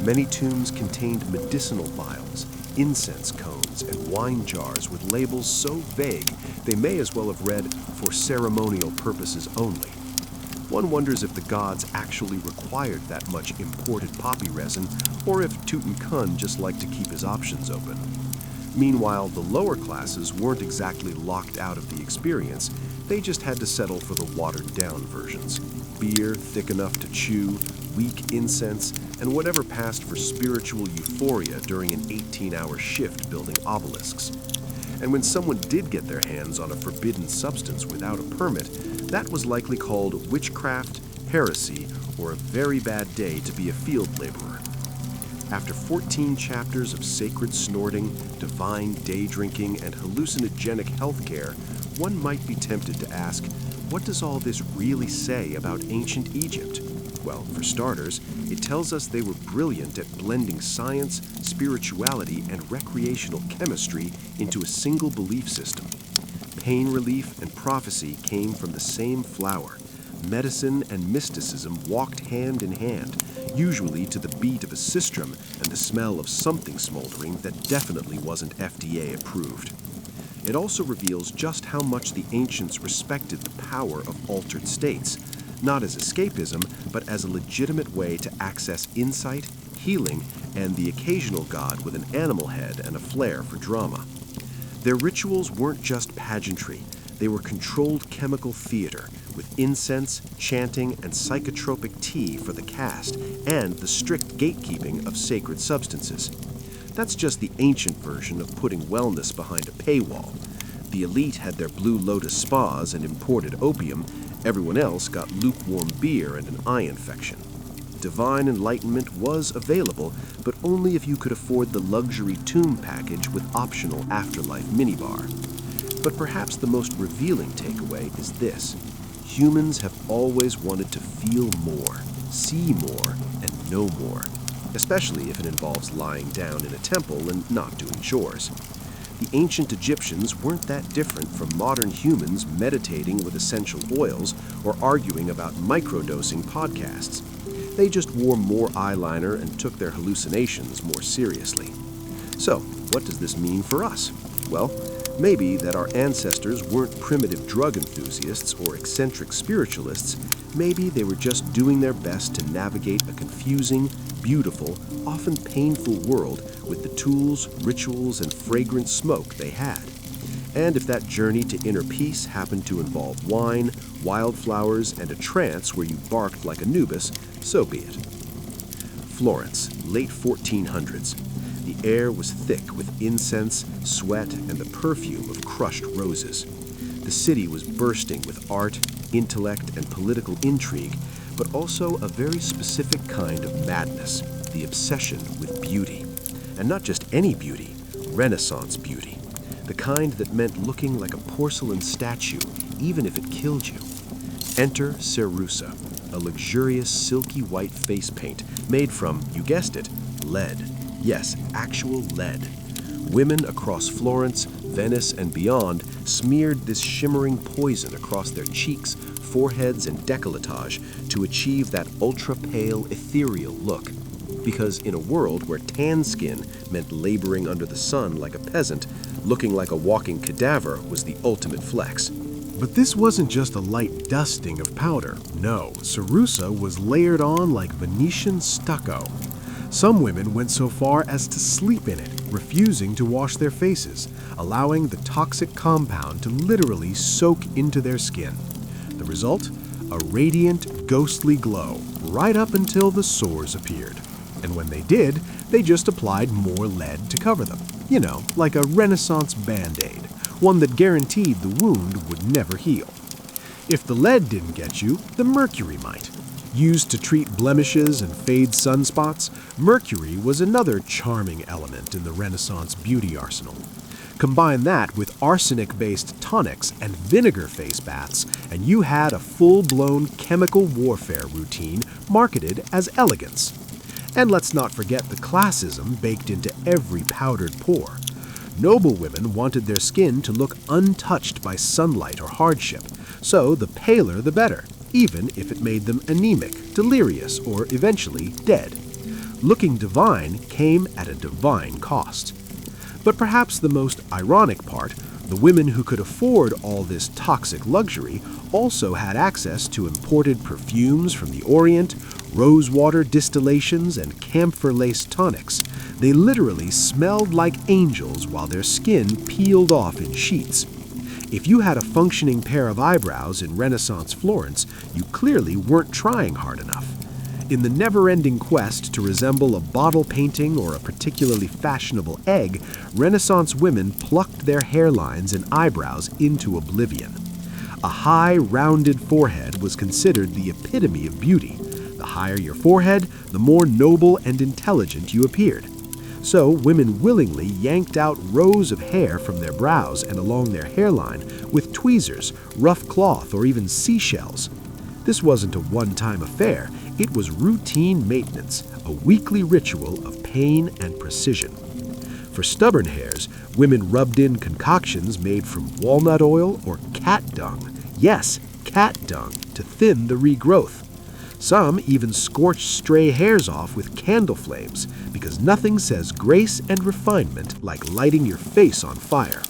Speaker 3: Many tombs contained medicinal vials, incense cones, and wine jars with labels so vague they may as well have read "for ceremonial purposes only." One wonders if the gods actually required that much imported poppy resin, or if Tutankhamun just liked to keep his options open. Meanwhile, the lower classes weren't exactly locked out of the experience. They just had to settle for the watered-down versions. Beer thick enough to chew, weak incense, and whatever passed for spiritual euphoria during an 18-hour shift building obelisks. And when someone did get their hands on a forbidden substance without a permit, that was likely called witchcraft, heresy, or a very bad day to be a field laborer. After 14 chapters of sacred snorting, divine day drinking, and hallucinogenic healthcare, one might be tempted to ask, what does all this really say about ancient Egypt? Well, for starters, it tells us they were brilliant at blending science, spirituality, and recreational chemistry into a single belief system. Pain relief and prophecy came from the same flower. Medicine and mysticism walked hand in hand, usually to the beat of a sistrum and the smell of something smoldering that definitely wasn't FDA approved. It also reveals just how much the ancients respected the power of altered states, not as escapism, but as a legitimate way to access insight, healing, and the occasional god with an animal head and a flair for drama. Their rituals weren't just pageantry, they were controlled chemical theater, with incense, chanting, and psychotropic tea for the caste, and the strict gatekeeping of sacred substances. That's just the ancient version of putting wellness behind a paywall. The elite had their Blue Lotus spas and imported opium. Everyone else got lukewarm beer and an eye infection. Divine enlightenment was available, but only if you could afford the luxury tomb package with optional afterlife minibar. But perhaps the most revealing takeaway is this. Humans have always wanted to feel more, see more, and know more, especially if it involves lying down in a temple and not doing chores. The ancient Egyptians weren't that different from modern humans meditating with essential oils or arguing about microdosing podcasts. They just wore more eyeliner and took their hallucinations more seriously. So, what does this mean for us? Well, maybe that our ancestors weren't primitive drug enthusiasts or eccentric spiritualists. Maybe they were just doing their best to navigate a confusing, beautiful, often painful world with the tools, rituals, and fragrant smoke they had. And if that journey to inner peace happened to involve wine, wildflowers, and a trance where you barked like Anubis, so be it. Florence, late 1400s. The air was thick with incense, sweat, and the perfume of crushed roses. The city was bursting with art, intellect, and political intrigue, but also a very specific kind of madness, the obsession with beauty. And not just any beauty, Renaissance beauty. The kind that meant looking like a porcelain statue, even if it killed you. Enter Cerussa, a luxurious silky white face paint made from, you guessed it, lead. Yes, actual lead. Women across Florence, Venice, and beyond smeared this shimmering poison across their cheeks, foreheads, and décolletage to achieve that ultra-pale, ethereal look. Because in a world where tan skin meant laboring under the sun like a peasant, looking like a walking cadaver was the ultimate flex.
Speaker 1: But this wasn't just a light dusting of powder. No, cerussa was layered on like Venetian stucco. Some women went so far as to sleep in it, refusing to wash their faces, allowing the toxic compound to literally soak into their skin. The result? A radiant, ghostly glow, right up until the sores appeared. And when they did, they just applied more lead to cover them. You know, like a Renaissance Band-Aid, one that guaranteed the wound would never heal. If the lead didn't get you, the mercury might. Used to treat blemishes and fade sunspots, mercury was another charming element in the Renaissance beauty arsenal. Combine that with arsenic-based tonics and vinegar face baths, and you had a full-blown chemical warfare routine marketed as elegance. And let's not forget the classism baked into every powdered pore. Noble women wanted their skin to look untouched by sunlight or hardship, so the paler the better, even if it made them anemic, delirious, or eventually dead. Looking divine came at a divine cost. But perhaps the most ironic part, the women who could afford all this toxic luxury also had access to imported perfumes from the Orient, rosewater distillations, and camphor-laced tonics. They literally smelled like angels while their skin peeled off in sheets. If you had a functioning pair of eyebrows in Renaissance Florence, you clearly weren't trying hard enough. In the never-ending quest to resemble a bottle painting or a particularly fashionable egg, Renaissance women plucked their hairlines and eyebrows into oblivion. A high, rounded forehead was considered the epitome of beauty. The higher your forehead, the more noble and intelligent you appeared. So women willingly yanked out rows of hair from their brows and along their hairline with tweezers, rough cloth, or even seashells. This wasn't a one-time affair. It was routine maintenance, a weekly ritual of pain and precision. For stubborn hairs, women rubbed in concoctions made from walnut oil or cat dung. Yes, cat dung, to thin the regrowth. Some even scorched stray hairs off with candle flames, because nothing says grace and refinement like lighting your face on fire.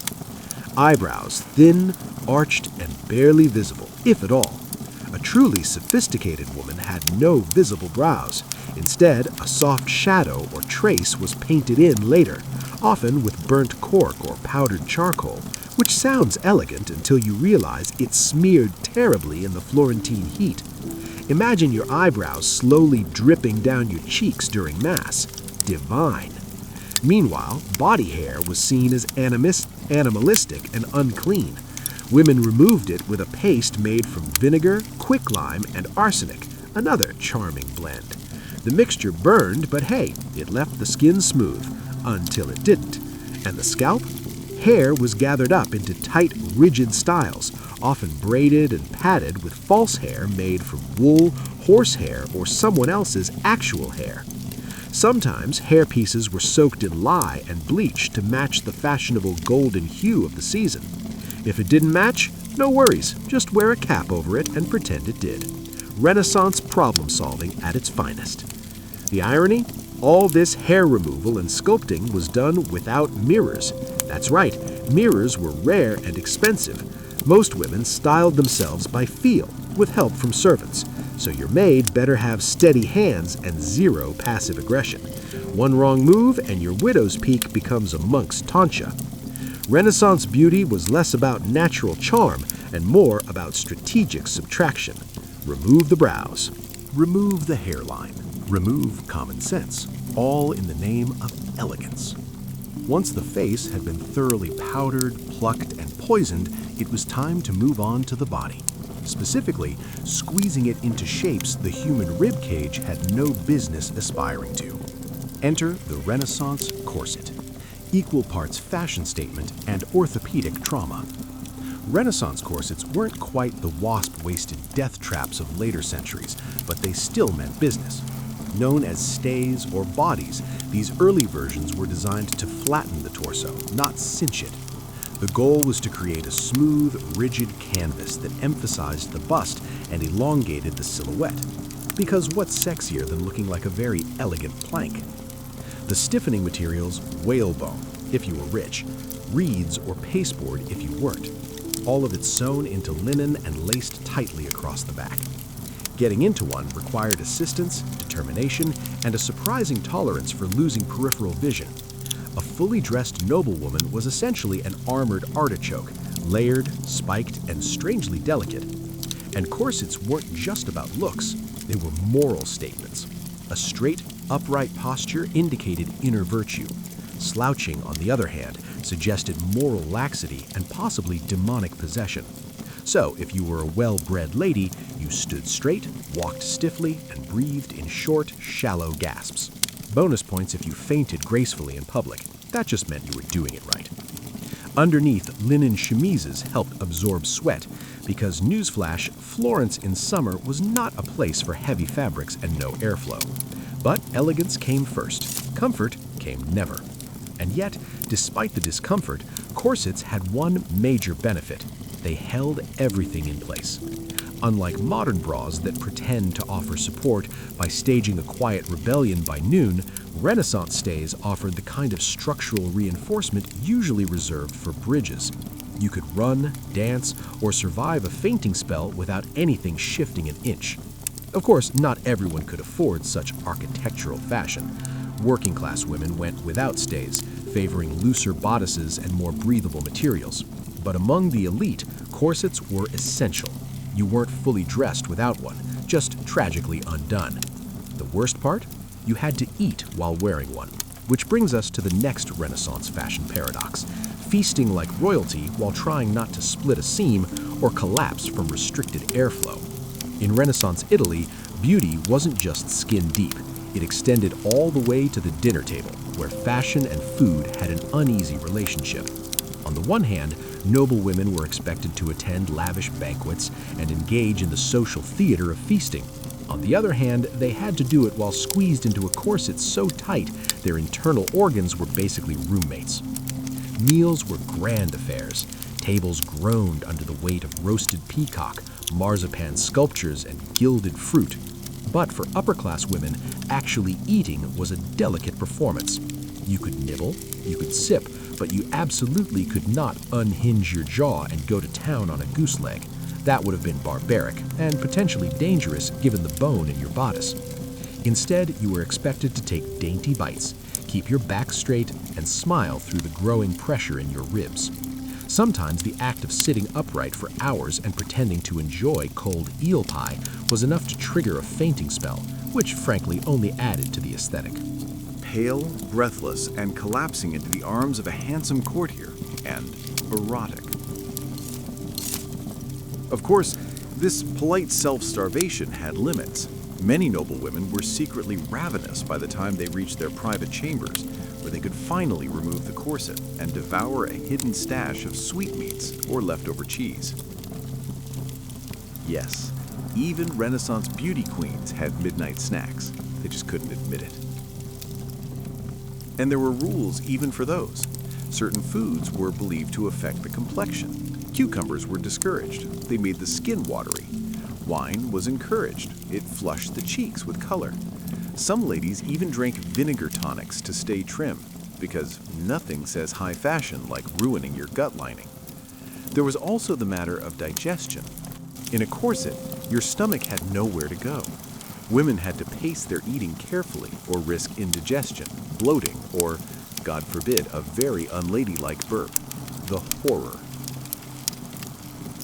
Speaker 1: Eyebrows thin, arched, and barely visible, if at all. A truly sophisticated woman had no visible brows. Instead, a soft shadow or trace was painted in later, often with burnt cork or powdered charcoal, which sounds elegant until you realize it's smeared terribly in the Florentine heat. Imagine your eyebrows slowly dripping down your cheeks during Mass. Divine. Meanwhile, body hair was seen as animalistic and unclean. Women removed it with a paste made from vinegar, quicklime, and arsenic, another charming blend. The mixture burned, but hey, it left the skin smooth, until it didn't. And the scalp? Hair was gathered up into tight, rigid styles, often braided and padded with false hair made from wool, horsehair, or someone else's actual hair. Sometimes hair pieces were soaked in lye and bleached to match the fashionable golden hue of the season. If it didn't match, no worries, just wear a cap over it and pretend it did. Renaissance problem-solving at its finest. The irony? All this hair removal and sculpting was done without mirrors. That's right, mirrors were rare and expensive. Most women styled themselves by feel, with help from servants, so your maid better have steady hands and zero passive aggression. One wrong move and your widow's peak becomes a monk's tonsure. Renaissance beauty was less about natural charm and more about strategic subtraction. Remove the brows.
Speaker 2: Remove the hairline. Remove common sense, all in the name of elegance. Once the face had been thoroughly powdered, plucked, and poisoned, it was time to move on to the body. Specifically, squeezing it into shapes the human rib cage had no business aspiring to. Enter the Renaissance corset. Equal parts fashion statement and orthopedic trauma. Renaissance corsets weren't quite the wasp-waisted death traps of later centuries, but they still meant business.
Speaker 1: Known as stays or bodies, these early versions were designed to flatten the torso, not cinch it. The goal was to create a smooth, rigid canvas that emphasized the bust and elongated the silhouette. Because what's sexier than looking like a very elegant plank? The stiffening materials, whalebone, if you were rich, reeds or pasteboard if you weren't. All of it sewn into linen and laced tightly across the back. Getting into one required assistance, determination, and a surprising tolerance for losing peripheral vision. A fully dressed noblewoman was essentially an armored artichoke, layered, spiked, and strangely delicate. And corsets weren't just about looks, they were moral statements. A straight, upright posture indicated inner virtue. Slouching, on the other hand, suggested moral laxity and possibly demonic possession. So, if you were a well-bred lady, you stood straight, walked stiffly, and breathed in short, shallow gasps. Bonus points if you fainted gracefully in public. That just meant you were doing it right. Underneath, linen chemises helped absorb sweat, because newsflash, Florence in summer was not a place for heavy fabrics and no airflow. But elegance came first. Comfort came never. And yet, despite the discomfort, corsets had one major benefit. They held everything in place. Unlike modern bras that pretend to offer support by staging a quiet rebellion by noon, Renaissance stays offered the kind of structural reinforcement usually reserved for bridges. You could run, dance, or survive a fainting spell without anything shifting an inch. Of course, not everyone could afford such architectural fashion. Working-class women went without stays, favoring looser bodices and more breathable materials. But among the elite, corsets were essential. You weren't fully dressed without one, just tragically undone. The worst part? You had to eat while wearing one, which brings us to the next Renaissance fashion paradox: feasting like royalty while trying not to split a seam or collapse from restricted airflow. In Renaissance Italy, beauty wasn't just skin deep. It extended all the way to the dinner table, where fashion and food had an uneasy relationship. On the one hand, noble women were expected to attend lavish banquets and engage in the social theater of feasting. On the other hand, they had to do it while squeezed into a corset so tight their internal organs were basically roommates. Meals were grand affairs. Tables groaned under the weight of roasted peacock, marzipan sculptures, and gilded fruit. But for upper-class women, actually eating was a delicate performance. You could nibble, you could sip, but you absolutely could not unhinge your jaw and go to town on a goose leg. That would have been barbaric and potentially dangerous given the bone in your bodice. Instead, you were expected to take dainty bites, keep your back straight, and smile through the growing pressure in your ribs. Sometimes the act of sitting upright for hours and pretending to enjoy cold eel pie was enough to trigger a fainting spell, which frankly only added to the aesthetic.
Speaker 2: Pale, breathless, and collapsing into the arms of a handsome courtier, and erotic. Of course, this polite self-starvation had limits. Many noble women were secretly ravenous by the time they reached their private chambers, where they could finally remove the corset and devour a hidden stash of sweetmeats or leftover cheese. Yes, even Renaissance beauty queens had midnight snacks. They just couldn't admit it. And there were rules even for those. Certain foods were believed to affect the complexion. Cucumbers were discouraged. They made the skin watery. Wine was encouraged. It flushed the cheeks with color. Some ladies even drank vinegar tonics to stay trim, because nothing says high fashion like ruining your gut lining. There was also the matter of digestion. In a corset, your stomach had nowhere to go. Women had to pace their eating carefully or risk indigestion, bloating, or, God forbid, a very unladylike burp. The horror.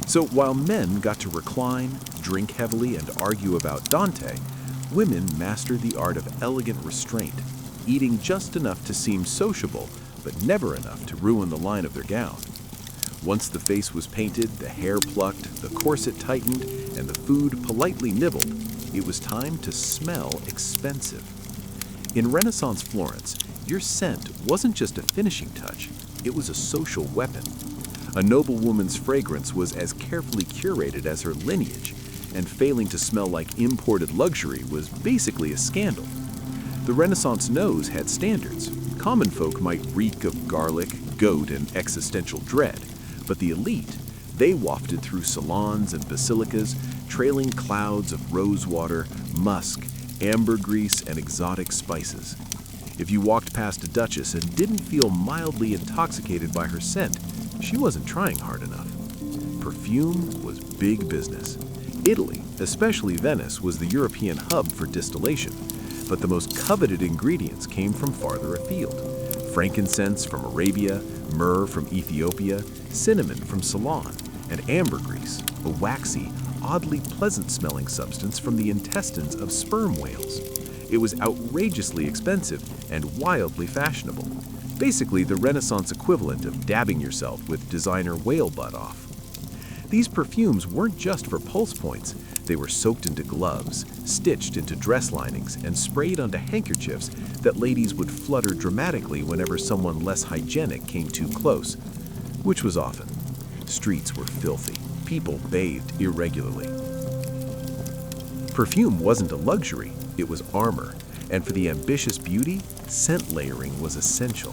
Speaker 2: So while men got to recline, drink heavily, and argue about Dante, women mastered the art of elegant restraint, eating just enough to seem sociable, but never enough to ruin the line of their gown. Once the face was painted, the hair plucked, the corset tightened, and the food politely nibbled, it was time to smell expensive. In Renaissance Florence, your scent wasn't just a finishing touch, it was a social weapon. A noblewoman's fragrance was as carefully curated as her lineage, and failing to smell like imported luxury was basically a scandal. The Renaissance nose had standards. Common folk might reek of garlic, goat, and existential dread, but the elite, they wafted through salons and basilicas, trailing clouds of rosewater, musk, ambergris, and exotic spices. If you walked past a duchess and didn't feel mildly intoxicated by her scent, she wasn't trying hard enough. Perfume was big business. Italy, especially Venice, was the European hub for distillation, but the most coveted ingredients came from farther afield. Frankincense from Arabia, myrrh from Ethiopia, cinnamon from Ceylon, and ambergris, a waxy, oddly pleasant-smelling substance from the intestines of sperm whales. It was outrageously expensive and wildly fashionable. Basically, the Renaissance equivalent of dabbing yourself with designer whale butt off. These perfumes weren't just for pulse points. They were soaked into gloves, stitched into dress linings, and sprayed onto handkerchiefs that ladies would flutter dramatically whenever someone less hygienic came too close, which was often. Streets were filthy. People bathed irregularly. Perfume wasn't a luxury, it was armor, and for the ambitious beauty, scent layering was essential.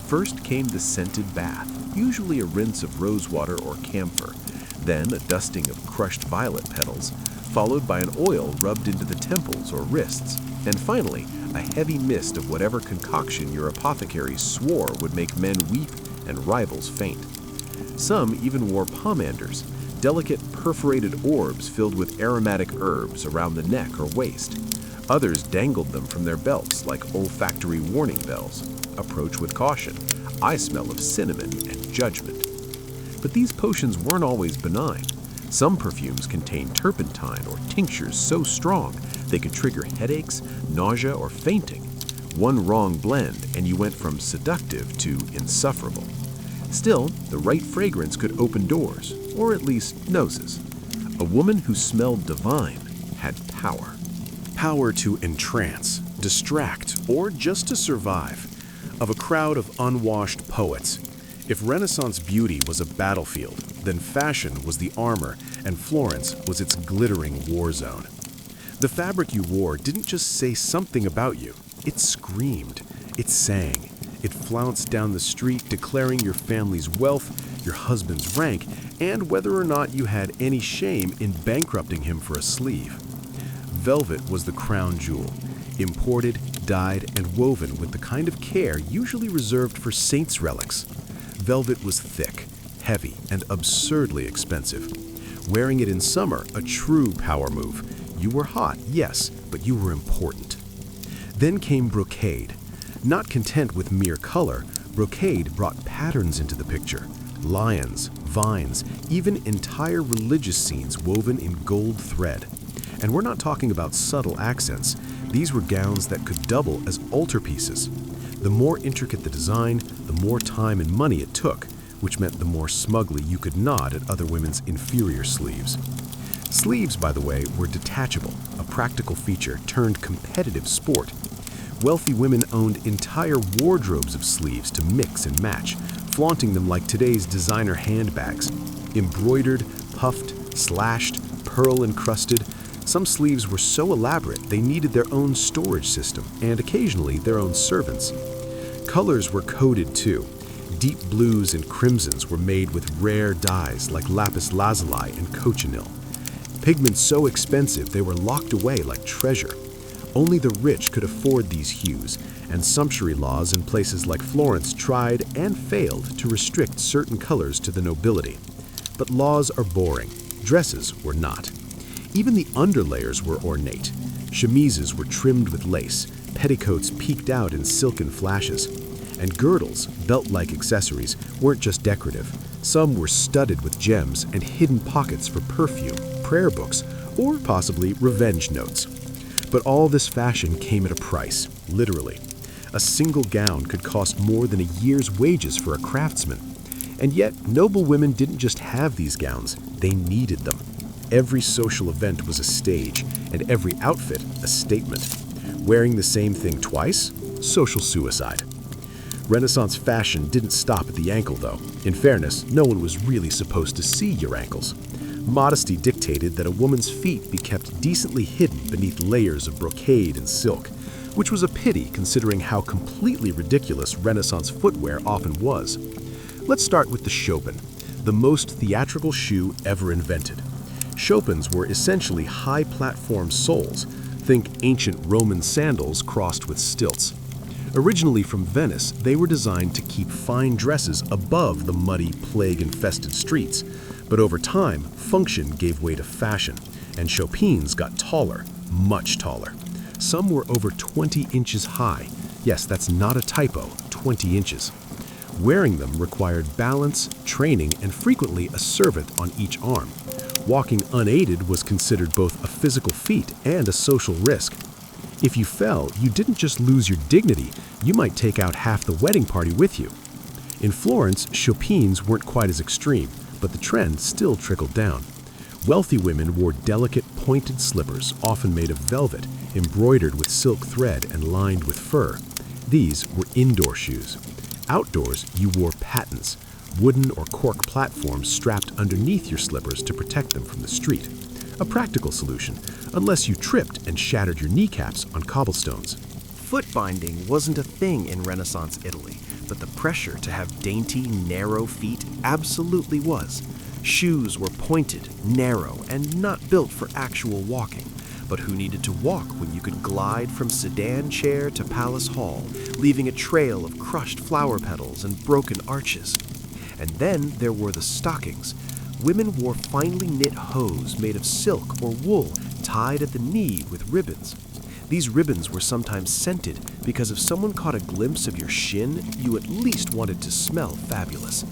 Speaker 2: First came the scented bath, usually a rinse of rosewater or camphor, then a dusting of crushed violet petals, followed by an oil rubbed into the temples or wrists, and finally, a heavy mist of whatever concoction your apothecary swore would make men weep and rivals faint. Some even wore pomanders, delicate perforated orbs filled with aromatic herbs around the neck or waist. Others dangled them from their belts like olfactory warning bells. Approach with caution. I smell of cinnamon and judgment. But these potions weren't always benign. Some perfumes contained turpentine or tinctures so strong they could trigger headaches, nausea, or fainting. One wrong blend and you went from seductive to insufferable. Still, the right fragrance could open doors, or at least noses. A woman who smelled divine had power.
Speaker 1: Power to entrance, distract, or just to survive. Of a crowd of unwashed poets. If Renaissance beauty was a battlefield, then fashion was the armor, and Florence was its glittering war zone. The fabric you wore didn't just say something about you. It screamed. It sang. It flounced down the street, declaring your family's wealth, your husband's rank, and whether or not you had any shame in bankrupting him for a sleeve. Velvet was the crown jewel, imported, dyed, and woven with the kind of care usually reserved for saints' relics. Velvet was thick, heavy, and absurdly expensive. Wearing it in summer, a true power move. You were hot, yes, but you were important. Then came brocade. Not content with mere color, brocade brought patterns into the picture. Lions, vines, even entire religious scenes woven in gold thread. And we're not talking about subtle accents. These were gowns that could double as altarpieces. The more intricate the design, the more time and money it took, which meant the more smugly you could nod at other women's inferior sleeves. Sleeves, by the way, were detachable, a practical feature turned competitive sport. Wealthy women owned entire wardrobes of sleeves to mix and match, flaunting them like today's designer handbags. Embroidered, puffed, slashed, pearl-encrusted, some sleeves were so elaborate they needed their own storage system and occasionally their own servants. Colors were coded too. Deep blues and crimsons were made with rare dyes like lapis lazuli and cochineal. Pigments so expensive they were locked away like treasure. Only the rich could afford these hues, and sumptuary laws in places like Florence tried and failed to restrict certain colors to the nobility. But laws are boring. Dresses were not. Even the underlayers were ornate. Chemises were trimmed with lace, petticoats peeked out in silken flashes. And girdles, belt-like accessories, weren't just decorative. Some were studded with gems and hidden pockets for perfume, prayer books, or possibly revenge notes. But all this fashion came at a price, literally. A single gown could cost more than a year's wages for a craftsman. And yet, noble women didn't just have these gowns, they needed them. Every social event was a stage, and every outfit a statement. Wearing the same thing twice? Social suicide. Renaissance fashion didn't stop at the ankle, though. In fairness, no one was really supposed to see your ankles. Modesty dictated that a woman's feet be kept decently hidden beneath layers of brocade and silk.
Speaker 2: which was a pity considering how completely ridiculous Renaissance footwear often was. Let's start with the Chopin, the most theatrical shoe ever invented. Chopins were essentially high platform soles. Think ancient Roman sandals crossed with stilts. Originally from Venice, they were designed to keep fine dresses above the muddy, plague-infested streets. But over time, function gave way to fashion, and Chopins got taller, much taller. Some were over 20 inches high. Yes, that's not a typo, 20 inches. Wearing them required balance, training, and frequently a servant on each arm. Walking unaided was considered both a physical feat and a social risk. If you fell, you didn't just lose your dignity, you might take out half the wedding party with you. In Florence, Chopins weren't quite as extreme, but the trend still trickled down. Wealthy women wore delicate, pointed slippers, often made of velvet, embroidered with silk thread and lined with fur. These were indoor shoes. Outdoors, you wore pattens, wooden or cork platforms strapped underneath your slippers to protect them from the street. A practical solution, unless you tripped and shattered your kneecaps on cobblestones.
Speaker 3: Foot binding wasn't a thing in Renaissance Italy, but the pressure to have dainty, narrow feet absolutely was. Shoes were pointed, narrow, and not built for actual walking. But who needed to walk when you could glide from sedan chair to palace hall, leaving a trail of crushed flower petals and broken arches? And then there were the stockings. Women wore finely knit hose made of silk or wool tied at the knee with ribbons. These ribbons were sometimes scented because if someone caught a glimpse of your shin, you at least wanted to smell fabulous.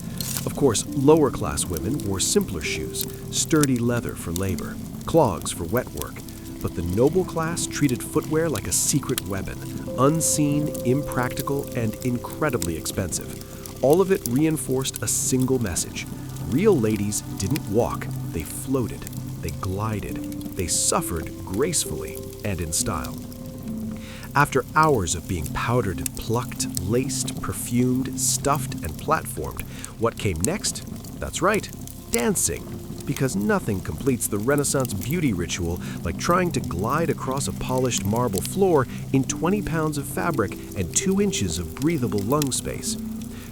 Speaker 3: Of course, lower class women wore simpler shoes, sturdy leather for labor, clogs for wet work. But the noble class treated footwear like a secret weapon, unseen, impractical, and incredibly expensive. All of it reinforced a single message. Real ladies didn't walk, they floated, they glided, they suffered gracefully and in style. After hours of being powdered, plucked, laced, perfumed, stuffed, and platformed, what came next? That's right, dancing. Because nothing completes the Renaissance beauty ritual like trying to glide across a polished marble floor in 20 pounds of fabric and 2 inches of breathable lung space.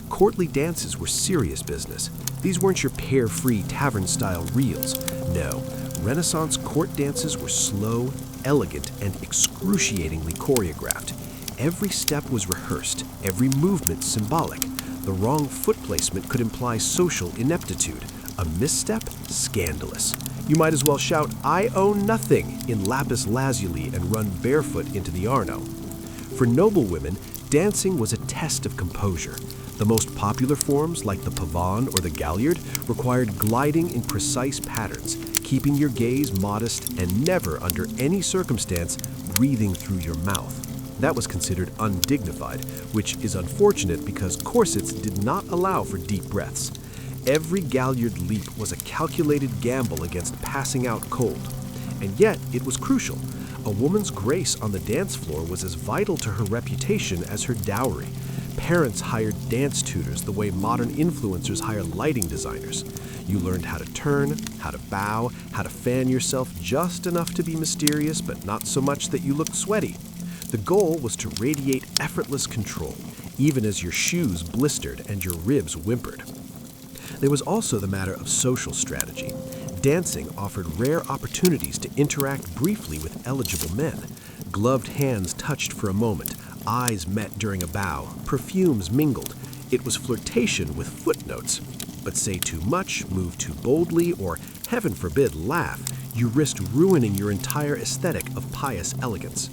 Speaker 3: Courtly dances were serious business. These weren't your carefree tavern-style reels. No, Renaissance court dances were slow, elegant, and excruciatingly choreographed. Every step was rehearsed, every movement symbolic. The wrong foot placement could imply social ineptitude. A misstep? Scandalous. You might as well shout, "I own nothing," in lapis lazuli and run barefoot into the Arno. For noble women, dancing was a test of composure. The most popular forms, like the pavane or the galliard, required gliding in precise patterns, keeping your gaze modest and never, under any circumstance, breathing through your mouth. That was considered undignified, which is unfortunate because corsets did not allow for deep breaths. Every galliard leap was a calculated gamble against passing out cold. And yet, it was crucial. A woman's grace on the dance floor was as vital to her reputation as her dowry. Parents hired dance tutors the way modern influencers hire lighting designers. You learned how to turn, how to bow, how to fan yourself just enough to be mysterious, but not so much that you looked sweaty. The goal was to radiate effortless control, even as your shoes blistered and your ribs whimpered. There was also the matter of social strategy. Dancing offered rare opportunities to interact briefly with eligible men. Gloved hands touched for a moment, eyes met during a bow, perfumes mingled. It was flirtation with footnotes. But say too much, move too boldly, or, heaven forbid, laugh, you risked ruining your entire aesthetic of pious elegance.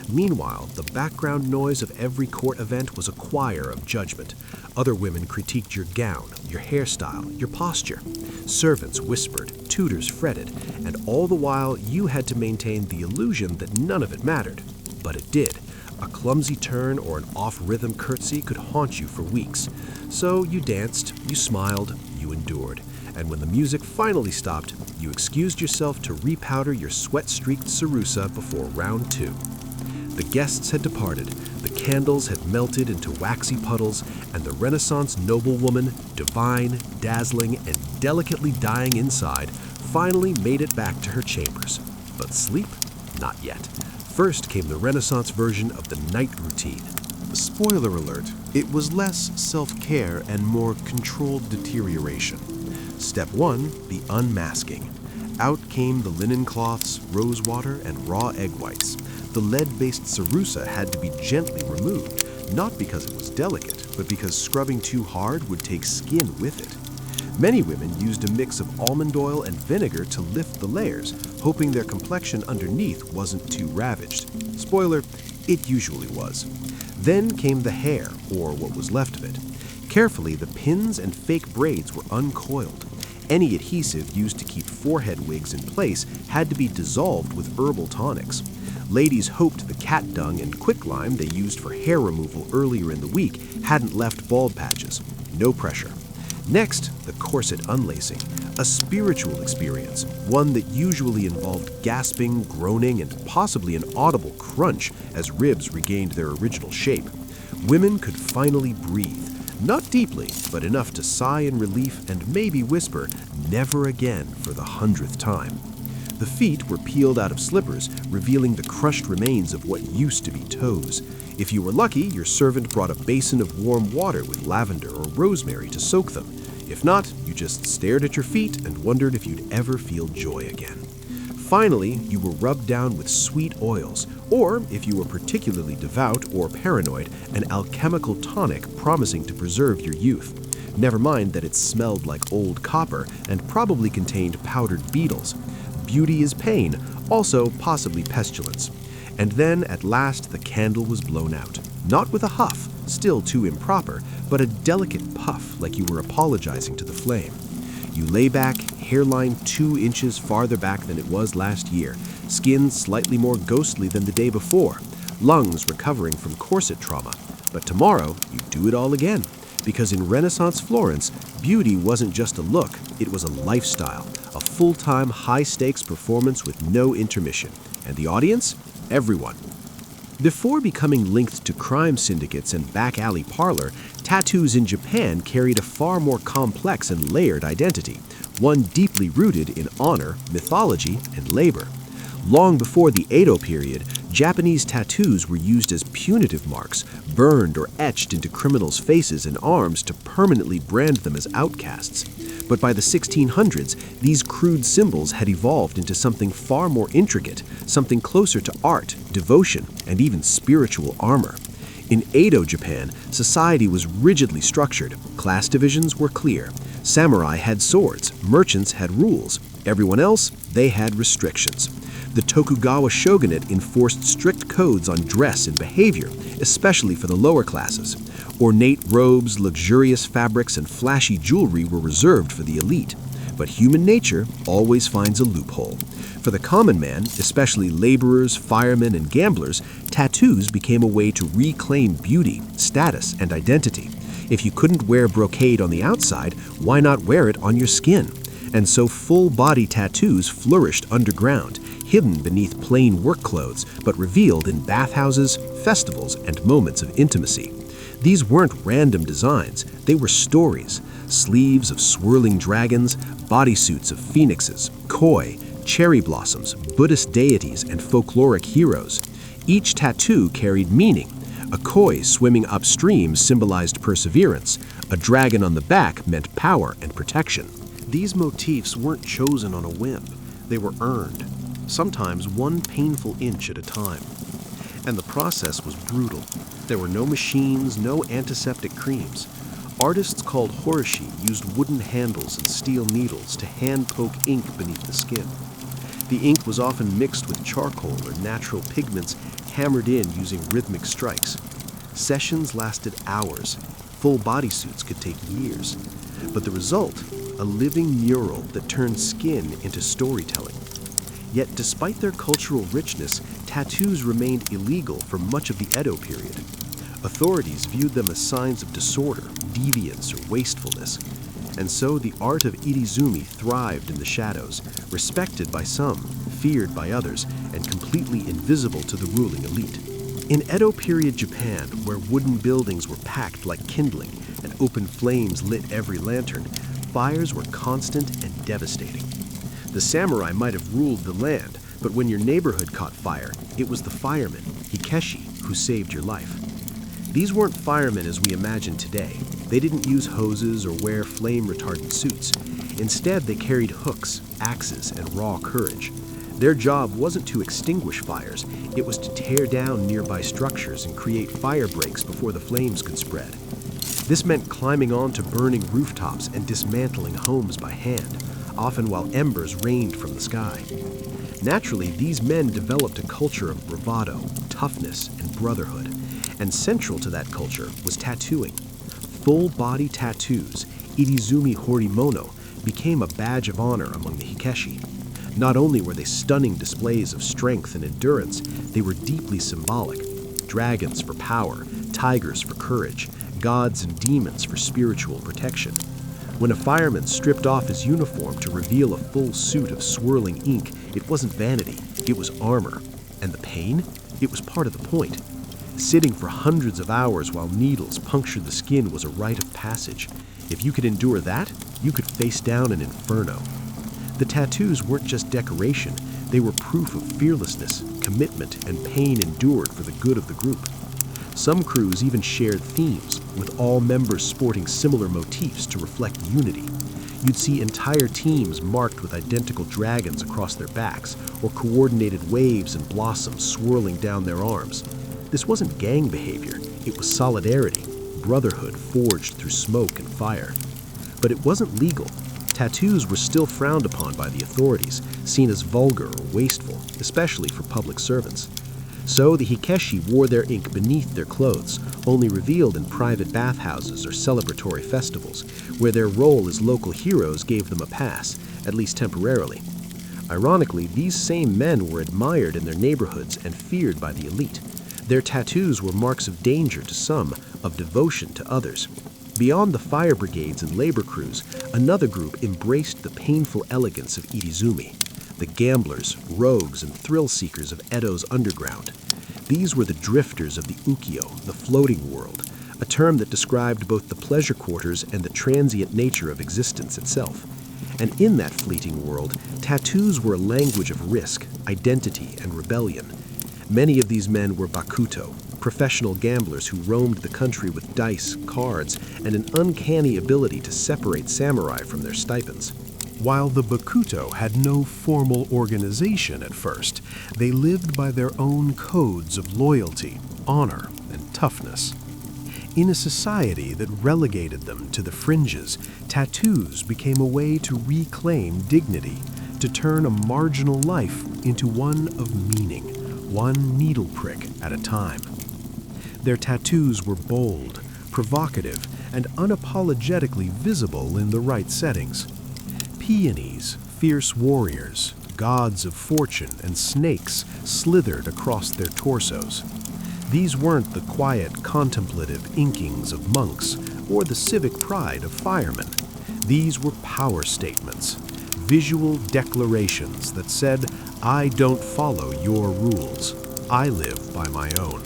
Speaker 3: Meanwhile, the background noise of every court event was a choir of judgment. Other women critiqued your gown, your hairstyle, your posture. Servants whispered, tutors fretted, and all the while you had to maintain the illusion that none of it mattered. But it did. A clumsy turn or an off-rhythm curtsy could haunt you for weeks. So you danced, you smiled, you endured. And when the music finally stopped, you excused yourself to repowder your sweat-streaked Sarusa before round 2. The guests had departed, the candles had melted into waxy puddles, and the Renaissance noblewoman, divine, dazzling, and delicately dying inside, finally made it back to her chambers. But sleep? Not yet.
Speaker 1: First came the Renaissance version of the night routine.
Speaker 3: Spoiler alert, it was less self-care and more controlled deterioration.
Speaker 1: Step 1, the unmasking. Out came the linen cloths, rose water, and raw egg whites. The lead-based cerusa had to be gently removed, not because it was delicate, but because scrubbing too hard would take skin with it. Many women used a mix of almond oil and vinegar to lift the layers, hoping their complexion underneath wasn't too ravaged. Spoiler, it usually was. Then came the hair, or what was left of it. Carefully, the pins and fake braids were uncoiled. Any adhesive used to keep forehead wigs in place had to be dissolved with herbal tonics. Ladies hoped the cat dung and quicklime they used for hair removal earlier in the week hadn't left bald patches. No pressure. Next, the corset unlacing, a spiritual experience, one that usually involved gasping, groaning, and possibly an audible crunch as ribs regained their original shape. Women could finally breathe, not deeply, but enough to sigh in relief and maybe whisper, "Never again," for the 100th time. The feet were peeled out of slippers, revealing the crushed remains of what used to be toes. If you were lucky, your servant brought a basin of warm water with lavender or rosemary to soak them. If not, you just stared at your feet and wondered if you'd ever feel joy again. Finally, you were rubbed down with sweet oils, or, if you were particularly devout or paranoid, an alchemical tonic promising to preserve your youth. Never mind that it smelled like old copper and probably contained powdered beetles. Beauty is pain, also possibly pestilence. And then, at last, the candle was blown out. Not with a huff, still too improper, but a delicate puff like you were apologizing to the flame. You lay back, hairline 2 inches farther back than it was last year, skin slightly more ghostly than the day before, lungs recovering from corset trauma. But tomorrow, you do it all again. Because in Renaissance Florence, beauty wasn't just a look, it was a lifestyle, a full-time, high-stakes performance with no intermission. And the audience? Everyone. Before becoming linked to crime syndicates and back-alley parlor, tattoos in Japan carried a far more complex and layered identity, one deeply rooted in honor, mythology, and labor. Long before the Edo period, Japanese tattoos were used as punitive marks, burned or etched into criminals' faces and arms to permanently brand them as outcasts. But by the 1600s, these crude symbols had evolved into something far more intricate, something closer to art, devotion, and even spiritual armor. In Edo, Japan, society was rigidly structured. Class divisions were clear. Samurai had swords, merchants had rules. Everyone else, they had restrictions. The Tokugawa shogunate enforced strict codes on dress and behavior, especially for the lower classes. Ornate robes, luxurious fabrics, and flashy jewelry were reserved for the elite. But human nature always finds a loophole. For the common man, especially laborers, firemen, and gamblers, tattoos became a way to reclaim beauty, status, and identity. If you couldn't wear brocade on the outside, why not wear it on your skin? And so full-body tattoos flourished underground, hidden beneath plain work clothes, but revealed in bathhouses, festivals, and moments of intimacy. These weren't random designs, they were stories. Sleeves of swirling dragons, bodysuits of phoenixes, koi, cherry blossoms, Buddhist deities, and folkloric heroes. Each tattoo carried meaning. A koi swimming upstream symbolized perseverance. A dragon on the back meant power and protection. These motifs weren't chosen on a whim. They were earned, sometimes one painful inch at a time. And the process was brutal. There were no machines, no antiseptic creams. Artists called horishi used wooden handles and steel needles to hand-poke ink beneath the skin. The ink was often mixed with charcoal or natural pigments hammered in using rhythmic strikes. Sessions lasted hours. Full bodysuits could take years. But the result? A living mural that turned skin into storytelling. Yet despite their cultural richness, tattoos remained illegal for much of the Edo period. Authorities viewed them as signs of disorder, deviance, or wastefulness. And so the art of irizumi thrived in the shadows, respected by some, feared by others, and completely invisible to the ruling elite. In Edo period Japan, where wooden buildings were packed like kindling and open flames lit every lantern, fires were constant and devastating. The samurai might have ruled the land, But when your neighborhood caught fire, it was the firemen, Hikeshi, who saved your life. These weren't firemen as we imagine today. They didn't use hoses or wear flame-retardant suits. Instead, they carried hooks, axes, and raw courage. Their job wasn't to extinguish fires, it was to tear down nearby structures and create fire breaks before the flames could spread. This meant climbing onto burning rooftops and dismantling homes by hand, often while embers rained from the sky. Naturally, these men developed a culture of bravado, toughness, and brotherhood, and central to that culture was tattooing. Full-body tattoos, Irizumi Horimono, became a badge of honor among the Hikeshi. Not only were they stunning displays of strength and endurance, they were deeply symbolic. Dragons for power, tigers for courage, gods and demons for spiritual protection. When a fireman stripped off his uniform to reveal a full suit of swirling ink, it wasn't vanity, it was armor. And the pain? It was part of the point. Sitting for hundreds of hours while needles punctured the skin was a rite of passage. If you could endure that, you could face down an inferno. The tattoos weren't just decoration, they were proof of fearlessness, commitment, and pain endured for the good of the group. Some crews even shared themes, with all members sporting similar motifs to reflect unity. You'd see entire teams marked with identical dragons across their backs, or coordinated waves and blossoms swirling down their arms. This wasn't gang behavior, it was solidarity, brotherhood forged through smoke and fire. But it wasn't legal. Tattoos were still frowned upon by the authorities, seen as vulgar or wasteful, especially for public servants. So the Hikeshi wore their ink beneath their clothes, only revealed in private bathhouses or celebratory festivals, where their role as local heroes gave them a pass, at least temporarily. Ironically, these same men were admired in their neighborhoods and feared by the elite. Their tattoos were marks of danger to some, of devotion to others. Beyond the fire brigades and labor crews, another group embraced the painful elegance of Irizumi, the gamblers, rogues, and thrill-seekers of Edo's underground. These were the drifters of the ukiyo, the floating world, a term that described both the pleasure quarters and the transient nature of existence itself. And in that fleeting world, tattoos were a language of risk, identity, and rebellion. Many of these men were bakuto, professional gamblers who roamed the country with dice, cards, and an uncanny ability to separate samurai from their stipends.
Speaker 2: While the bakuto had no formal organization at first, they lived by their own codes of loyalty, honor, and toughness. In a society that relegated them to the fringes, tattoos became a way to reclaim dignity, to turn a marginal life into one of meaning, one needle prick at a time. Their tattoos were bold, provocative, and unapologetically visible in the right settings. Peonies, fierce warriors, gods of fortune, and snakes slithered across their torsos. These weren't the quiet, contemplative inkings of monks or the civic pride of firemen. These were power statements, visual declarations that said, "I don't follow your rules. I live by my own."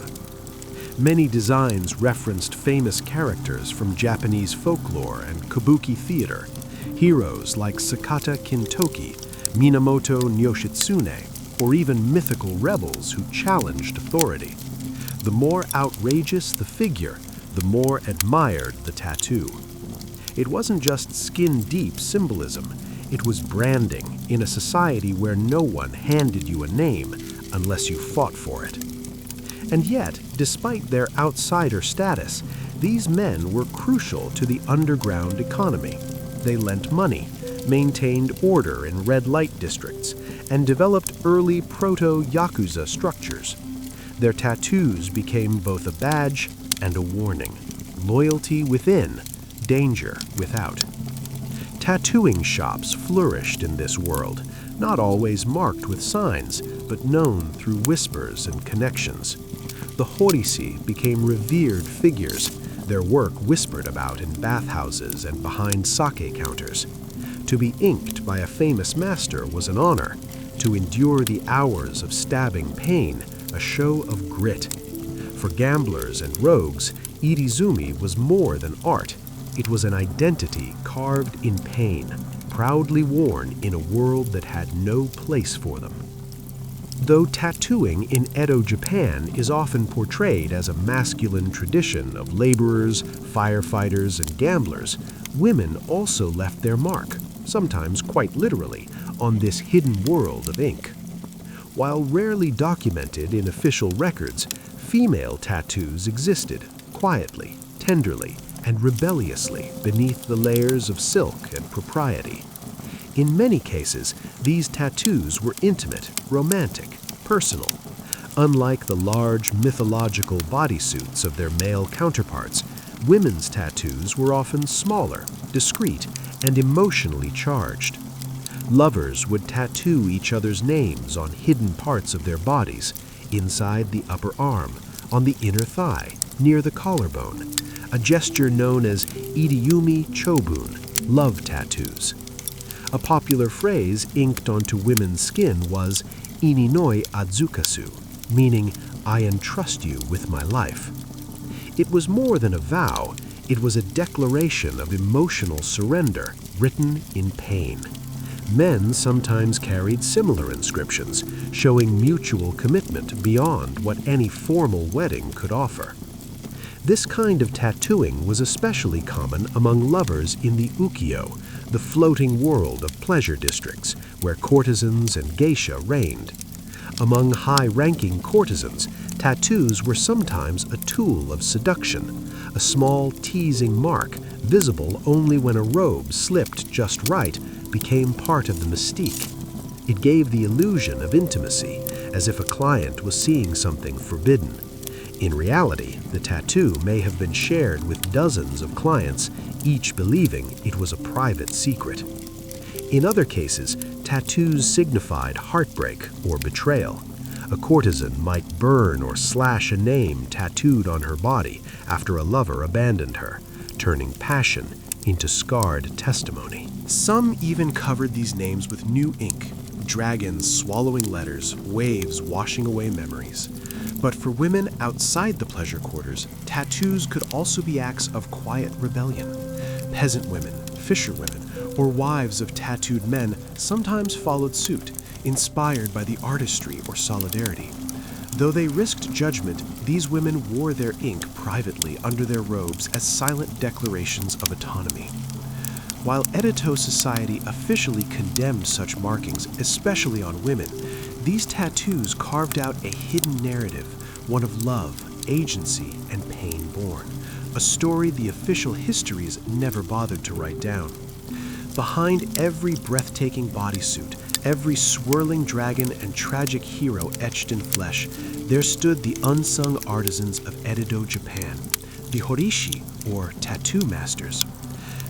Speaker 2: Many designs referenced famous characters from Japanese folklore and kabuki theater, heroes like Sakata Kintoki, Minamoto Nyoshitsune, or even mythical rebels who challenged authority. The more outrageous the figure, the more admired the tattoo. It wasn't just skin-deep symbolism, it was branding in a society where no one handed you a name unless you fought for it. And yet, despite their outsider status, these men were crucial to the underground economy. They lent money, maintained order in red light districts, and developed early proto-Yakuza structures. Their tattoos became both a badge and a warning. Loyalty within, danger without. Tattooing shops flourished in this world, not always marked with signs, but known through whispers and connections. The horisi became revered figures, their work whispered about in bathhouses and behind sake counters. To be inked by a famous master was an honor. To endure the hours of stabbing pain, a show of grit. For gamblers and rogues, Irizumi was more than art. It was an identity carved in pain, proudly worn in a world that had no place for them.
Speaker 1: Though tattooing in Edo, Japan is often portrayed as a masculine tradition of laborers, firefighters, and gamblers, women also left their mark, sometimes quite literally, on this hidden world of ink. While rarely documented in official records, female tattoos existed quietly, tenderly, and rebelliously beneath the layers of silk and propriety. In many cases, these tattoos were intimate, romantic, personal. Unlike the large mythological bodysuits of their male counterparts, women's tattoos were often smaller, discreet, and emotionally charged. Lovers would tattoo each other's names on hidden parts of their bodies, inside the upper arm, on the inner thigh, near the collarbone, a gesture known as Iriyumi Chobun, love tattoos. A popular phrase inked onto women's skin was Ininoi Adzukasu, meaning, I entrust you with my life. It was more than a vow, it was a declaration of emotional surrender, written in pain. Men sometimes carried similar inscriptions, showing mutual commitment beyond what any formal wedding could offer. This kind of tattooing was especially common among lovers in the ukiyo, the floating world of pleasure districts, where courtesans and geisha reigned. Among high-ranking courtesans, tattoos were sometimes a tool of seduction, a small teasing mark, visible only when a robe slipped just right, became part of the mystique. It gave the illusion of intimacy, as if a client was seeing something forbidden. In reality, the tattoo may have been shared with dozens of clients, each believing it was a private secret. In other cases, tattoos signified heartbreak or betrayal. A courtesan might burn or slash a name tattooed on her body after a lover abandoned her, turning passion into scarred testimony.
Speaker 3: Some even covered these names with new ink, dragons swallowing letters, waves washing away memories. But for women outside the pleasure quarters, tattoos could also be acts of quiet rebellion. Peasant women, fisherwomen, or wives of tattooed men sometimes followed suit, inspired by the artistry or solidarity. Though they risked judgment, these women wore their ink privately under their robes as silent declarations of autonomy. While Edo society officially condemned such markings, especially on women, these tattoos carved out a hidden narrative, one of love, agency, and pain born, a story the official histories never bothered to write down. Behind every breathtaking bodysuit, every swirling dragon and tragic hero etched in flesh, there stood the unsung artisans of Edo, Japan, the horishi, or tattoo masters.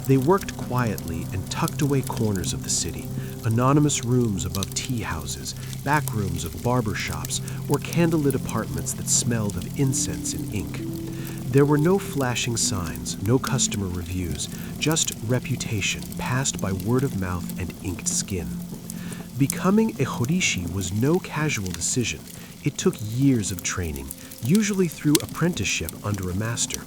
Speaker 3: They worked quietly in tucked-away corners of the city, anonymous rooms above tea houses, back rooms of barber shops, or candlelit apartments that smelled of incense and ink. There were no flashing signs, no customer reviews, just reputation passed by word of mouth and inked skin. Becoming a horishi was no casual decision. It took years of training, usually through apprenticeship under a master.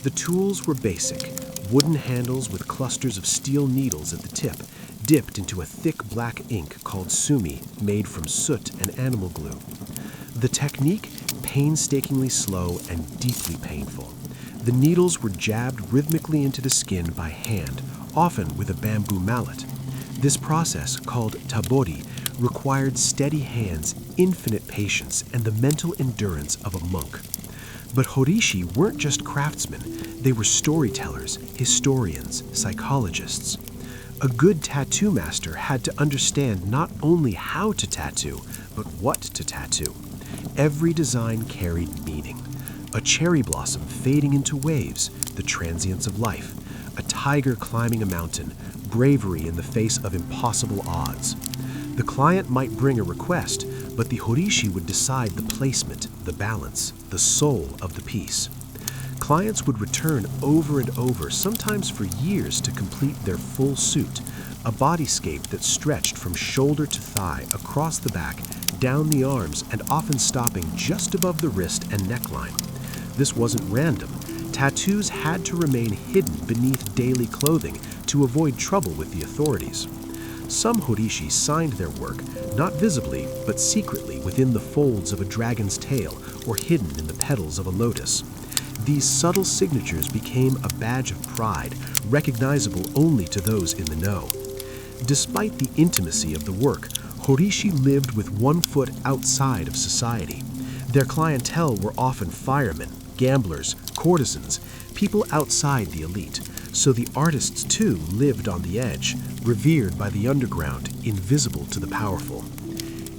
Speaker 3: The tools were basic, wooden handles with clusters of steel needles at the tip, dipped into a thick black ink called sumi, made from soot and animal glue. The technique, painstakingly slow and deeply painful. The needles were jabbed rhythmically into the skin by hand, often with a bamboo mallet. This process, called tabori, required steady hands, infinite patience, and the mental endurance of a monk. But horishi weren't just craftsmen, they were storytellers, historians, psychologists. A good tattoo master had to understand not only how to tattoo, but what to tattoo. Every design carried meaning. A cherry blossom fading into waves, the transience of life. A tiger climbing a mountain, bravery in the face of impossible odds. The client might bring a request, but the horishi would decide the placement, the balance, the soul of the piece. Clients would return over and over, sometimes for years, to complete their full suit, a bodyscape that stretched from shoulder to thigh, across the back, down the arms, and often stopping just above the wrist and neckline. This wasn't random. Tattoos had to remain hidden beneath daily clothing to avoid trouble with the authorities.
Speaker 1: Some horishi signed their work, not visibly, but secretly within the folds of a dragon's tail or hidden in the petals of a lotus. These subtle signatures became a badge of pride, recognizable only to those in the know. Despite the intimacy of the work, horishi lived with one foot outside of society. Their clientele were often firemen, gamblers, courtesans, people outside the elite, so the artists too lived on the edge, revered by the underground, invisible to the powerful.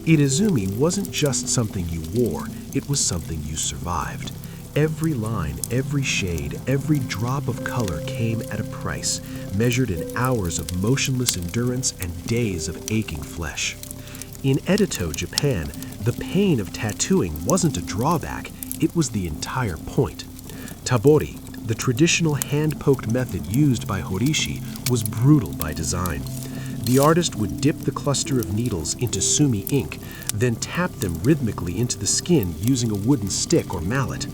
Speaker 1: Itazumi wasn't just something you wore, it was something you survived. Every line, every shade, every drop of color came at a price, measured in hours of motionless endurance and days of aching flesh. In Edo, Japan, the pain of tattooing wasn't a drawback, it was the entire point. Tabori, the traditional hand-poked method used by horishi, was brutal by design. The artist would dip the cluster of needles into sumi ink, then tap them rhythmically into the skin using a wooden stick or mallet.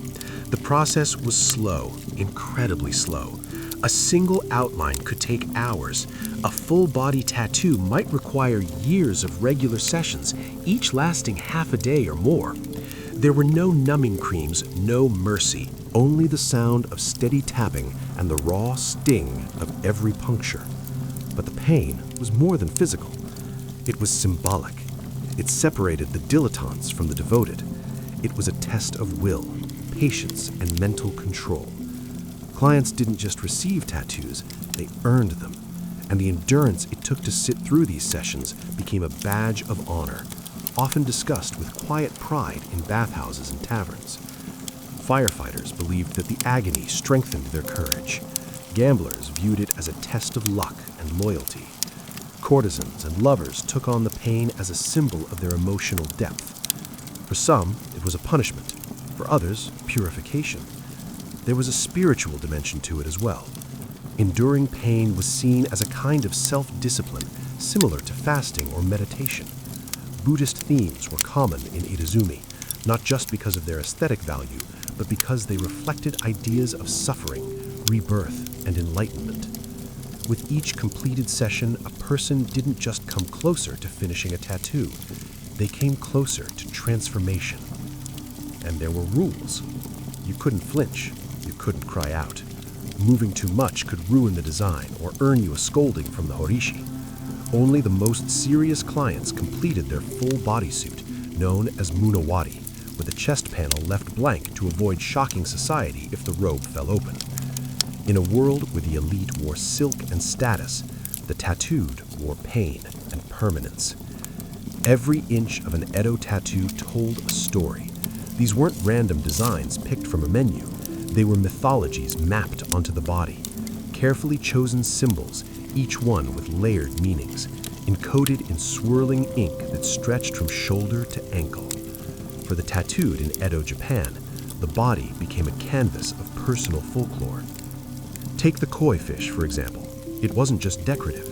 Speaker 1: The process was slow, incredibly slow. A single outline could take hours. A full-body tattoo might require years of regular sessions, each lasting half a day or more. There were no numbing creams, no mercy, only the sound of steady tapping and the raw sting of every puncture. But the pain was more than physical. It was symbolic. It separated the dilettantes from the devoted. It was a test of will, patience, and mental control. Clients didn't just receive tattoos, they earned them, and the endurance it took to sit through these sessions became a badge of honor, often discussed with quiet pride in bathhouses and taverns. Firefighters believed that the agony strengthened their courage. Gamblers viewed it as a test of luck and loyalty. Courtesans and lovers took on the pain as a symbol of their emotional depth. For some, it was a punishment. For others, purification. There was a spiritual dimension to it as well. Enduring pain was seen as a kind of self-discipline, similar to fasting or meditation. Buddhist themes were common in Itazumi, not just because of their aesthetic value, but because they reflected ideas of suffering, rebirth, and enlightenment. With each completed session, a person didn't just come closer to finishing a tattoo, they came closer to transformation. And there were rules. You couldn't flinch, you couldn't cry out. Moving too much could ruin the design or earn you a scolding from the horishi. Only the most serious clients completed their full bodysuit, known as munawari, with a chest panel left blank to avoid shocking society if the robe fell open. In a world where the elite wore silk and status, the tattooed wore pain and permanence. Every inch of an Edo tattoo told a story. These weren't random designs picked from a menu. They were mythologies mapped onto the body, carefully chosen symbols, each one with layered meanings, encoded in swirling ink that stretched from shoulder to ankle. For the tattooed in Edo, Japan, the body became a canvas of personal folklore. Take the koi fish, for example. It wasn't just decorative.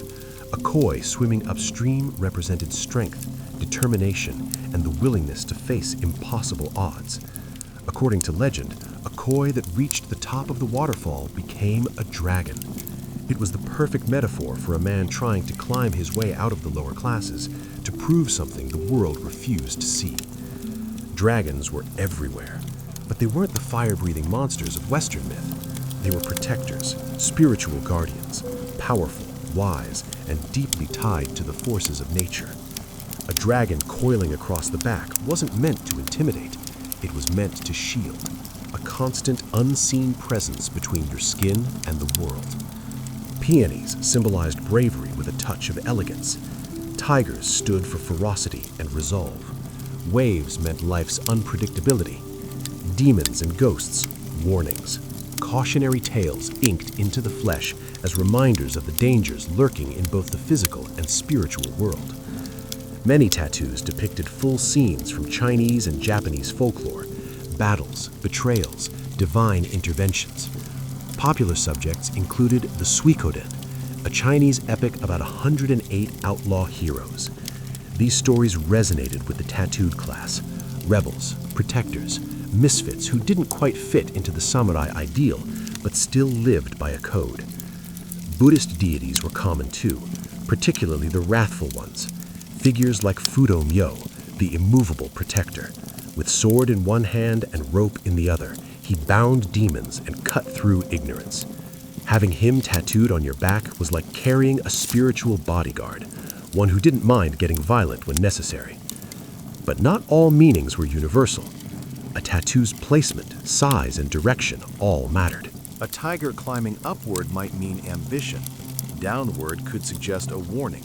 Speaker 1: A koi swimming upstream represented strength, determination, and the willingness to face impossible odds. According to legend, a koi that reached the top of the waterfall became a dragon. It was the perfect metaphor for a man trying to climb his way out of the lower classes, to prove something the world refused to see. Dragons were everywhere, but they weren't the fire-breathing monsters of Western myth. They were protectors, spiritual guardians, powerful, wise, and deeply tied to the forces of nature. A dragon coiling across the back wasn't meant to intimidate, it was meant to shield, a constant unseen presence between your skin and the world. Peonies symbolized bravery with a touch of elegance. Tigers stood for ferocity and resolve. Waves meant life's unpredictability. Demons and ghosts, warnings. Cautionary tales inked into the flesh as reminders of the dangers lurking in both the physical and spiritual world. Many tattoos depicted full scenes from Chinese and Japanese folklore, battles, betrayals, divine interventions. Popular subjects included the Suikoden, a Chinese epic about 108 outlaw heroes. These stories resonated with the tattooed class, rebels, protectors, misfits who didn't quite fit into the samurai ideal, but still lived by a code. Buddhist deities were common too, particularly the wrathful ones. Figures like Fudo Myo, the immovable protector. With sword in one hand and rope in the other, he bound demons and cut through ignorance. Having him tattooed on your back was like carrying a spiritual bodyguard, one who didn't mind getting violent when necessary. But not all meanings were universal. A tattoo's placement, size, and direction all mattered.
Speaker 3: A tiger climbing upward might mean ambition. Downward could suggest a warning.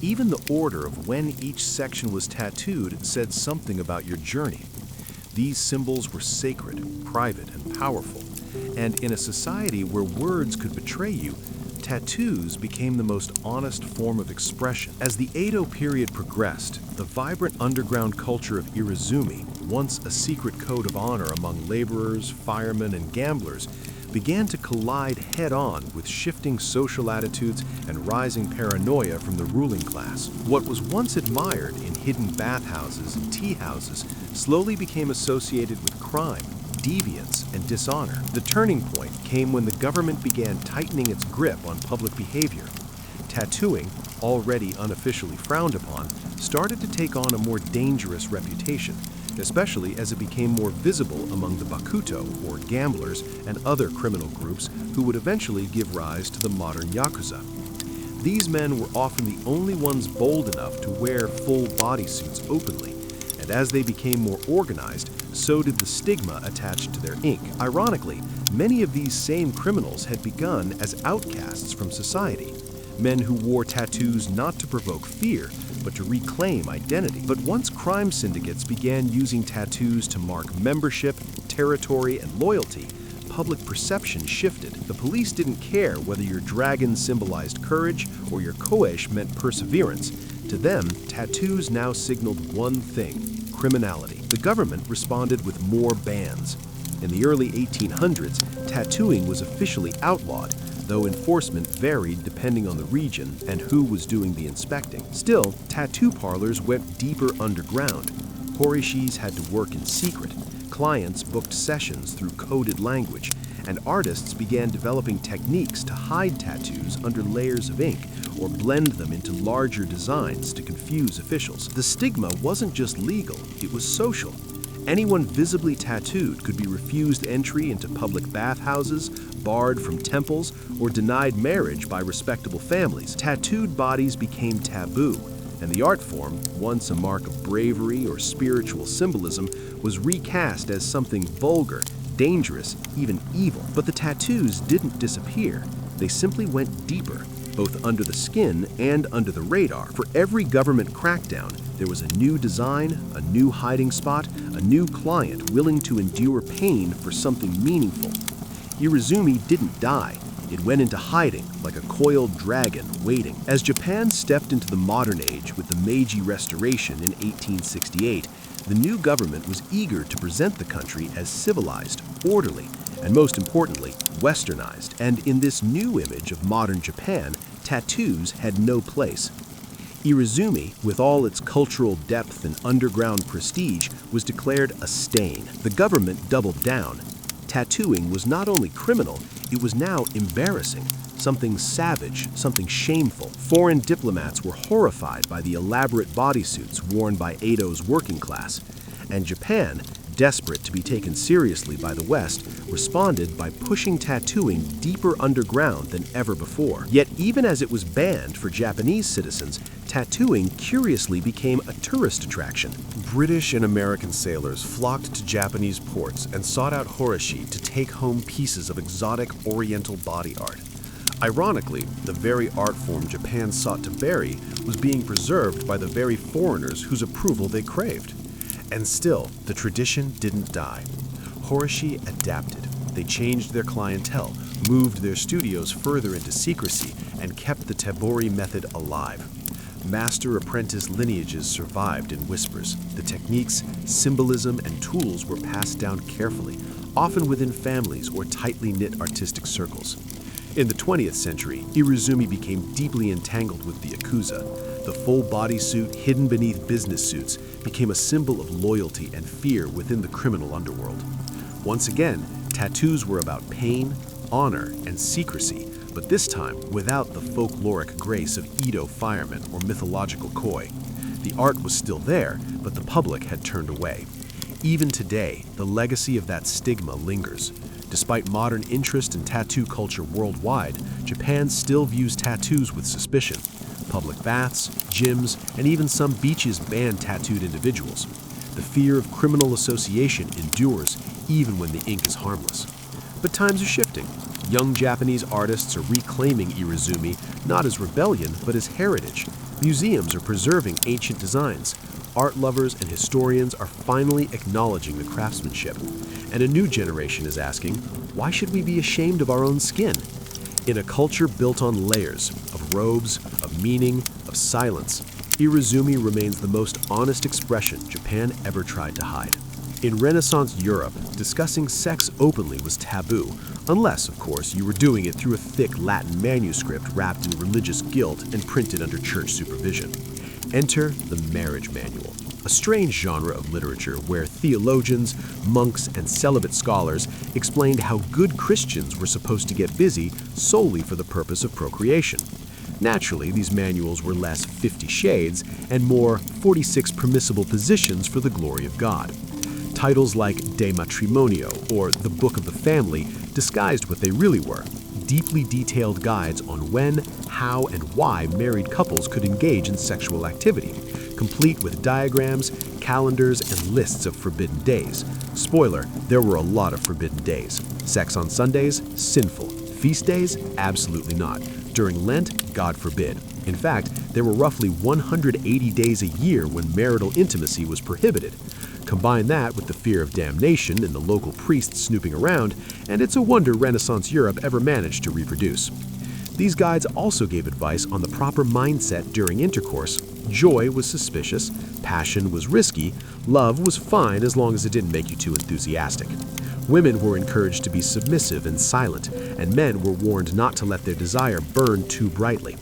Speaker 3: Even the order of when each section was tattooed said something about your journey. These symbols were sacred, private, and powerful. And in a society where words could betray you, tattoos became the most honest form of expression. As the Edo period progressed, the vibrant underground culture of Irizumi, once a secret code of honor among laborers, firemen, and gamblers, began to collide head-on with shifting social attitudes and rising paranoia from the ruling class. What was once admired in hidden bathhouses and tea houses slowly became associated with crime, deviance, and dishonor. The turning point came when the government began tightening its grip on public behavior. Tattooing, already unofficially frowned upon, started to take on a more dangerous reputation, especially as it became more visible among the Bakuto, or gamblers, and other criminal groups who would eventually give rise to the modern Yakuza. These men were often the only ones bold enough to wear full bodysuits openly, and as they became more organized, so did the stigma attached to their ink. Ironically, many of these same criminals had begun as outcasts from society, men who wore tattoos not to provoke fear, but to reclaim identity. But once crime syndicates began using tattoos to mark membership, territory, and loyalty, public perception shifted. The police didn't care whether your dragon symbolized courage or your koesh meant perseverance. To them, tattoos now signaled one thing: criminality. The government responded with more bans. In the early 1800s, tattooing was officially outlawed, though enforcement varied depending on the region and who was doing the inspecting. Still, tattoo parlors went deeper underground. Horishis had to work in secret. Clients booked sessions through coded language, and artists began developing techniques to hide tattoos under layers of ink or blend them into larger designs to confuse officials. The stigma wasn't just legal, it was social. Anyone visibly tattooed could be refused entry into public bathhouses, barred from temples, or denied marriage by respectable families. Tattooed bodies became taboo, and the art form, once a mark of bravery or spiritual symbolism, was recast as something vulgar, dangerous, even evil. But the tattoos didn't disappear. They simply went deeper, both under the skin and under the radar. For every government crackdown, there was a new design, a new hiding spot, a new client willing to endure pain for something meaningful. Irizumi didn't die. It went into hiding like a coiled dragon waiting. As Japan stepped into the modern age with the Meiji Restoration in 1868, the new government was eager to present the country as civilized, orderly, and most importantly, westernized. And in this new image of modern Japan, tattoos had no place. Irizumi, with all its cultural depth and underground prestige, was declared a stain. The government doubled down. Tattooing was not only criminal, it was now embarrassing, something savage, something shameful. Foreign diplomats were horrified by the elaborate bodysuits worn by Edo's working class, and Japan, desperate to be taken seriously by the West, responded by pushing tattooing deeper underground than ever before. Yet even as it was banned for Japanese citizens, tattooing curiously became a tourist attraction. British and American sailors flocked to Japanese ports and sought out horishi to take home pieces of exotic Oriental body art. Ironically, the very art form Japan sought to bury was being preserved by the very foreigners whose approval they craved. And still, the tradition didn't die. Horishi adapted. They changed their clientele, moved their studios further into secrecy, and kept the tabori method alive. Master-apprentice lineages survived in whispers. The techniques, symbolism, and tools were passed down carefully, often within families or tightly knit artistic circles. In the 20th century, Irizumi became deeply entangled with the Yakuza. The full bodysuit hidden beneath business suits became a symbol of loyalty and fear within the criminal underworld. Once again, tattoos were about pain, honor, and secrecy,
Speaker 2: but this time without the folkloric grace of Edo firemen or mythological koi. The art was still there, but the public had turned away. Even today, the legacy of that stigma lingers. Despite modern interest in tattoo culture worldwide, Japan still views tattoos with suspicion. Public baths, gyms, and even some beaches ban tattooed individuals. The fear of criminal association endures even when the ink is harmless. But times are shifting. Young Japanese artists are reclaiming irizumi not as rebellion, but as heritage. Museums are preserving ancient designs. Art lovers and historians are finally acknowledging the craftsmanship. And a new generation is asking, why should we be ashamed of our own skin? In a culture built on layers of robes, of meaning, of silence, irizumi remains the most honest expression Japan ever tried to hide. In Renaissance Europe, discussing sex openly was taboo, unless, of course, you were doing it through a thick Latin manuscript wrapped in religious guilt and printed under church supervision. Enter the marriage manual, a strange genre of literature where theologians, monks, and celibate scholars explained how good Christians were supposed to get busy solely for the purpose of procreation. Naturally, these manuals were less 50 Shades and more 46 permissible positions for the glory of God. Titles like De Matrimonio or The Book of the Family disguised what they really were: deeply detailed guides on when, how, and why married couples could engage in sexual activity, complete with diagrams, calendars, and lists of forbidden days. Spoiler, there were a lot of forbidden days. Sex on Sundays? Sinful. Feast days? Absolutely not. During Lent? God forbid. In fact, there were roughly 180 days a year when marital intimacy was prohibited. Combine that with the fear of damnation and the local priests snooping around, and it's a wonder Renaissance Europe ever managed to reproduce. These guides also gave advice on the proper mindset during intercourse. Joy was suspicious, passion was risky, love was fine as long as it didn't make you too enthusiastic. Women were encouraged to be submissive and silent, and men were warned not to let their desire burn too brightly.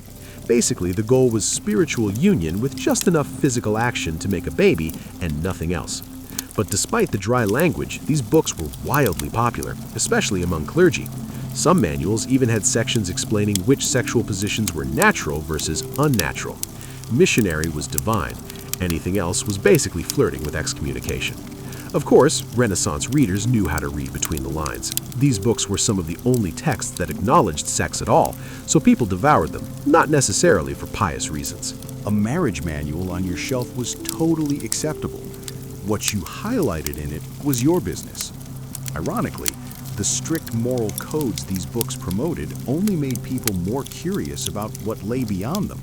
Speaker 2: Basically, the goal was spiritual union with just enough physical action to make a baby and nothing else. But despite the dry language, these books were wildly popular, especially among clergy. Some manuals even had sections explaining which sexual positions were natural versus unnatural. Missionary was divine. Anything else was basically flirting with excommunication. Of course, Renaissance readers knew how to read between the lines. These books were some of the only texts that acknowledged sex at all, so people devoured them, not necessarily for pious reasons.
Speaker 4: A marriage manual on your shelf was totally acceptable. What you highlighted in it was your business. Ironically, the strict moral codes these books promoted only made people more curious about what lay beyond them.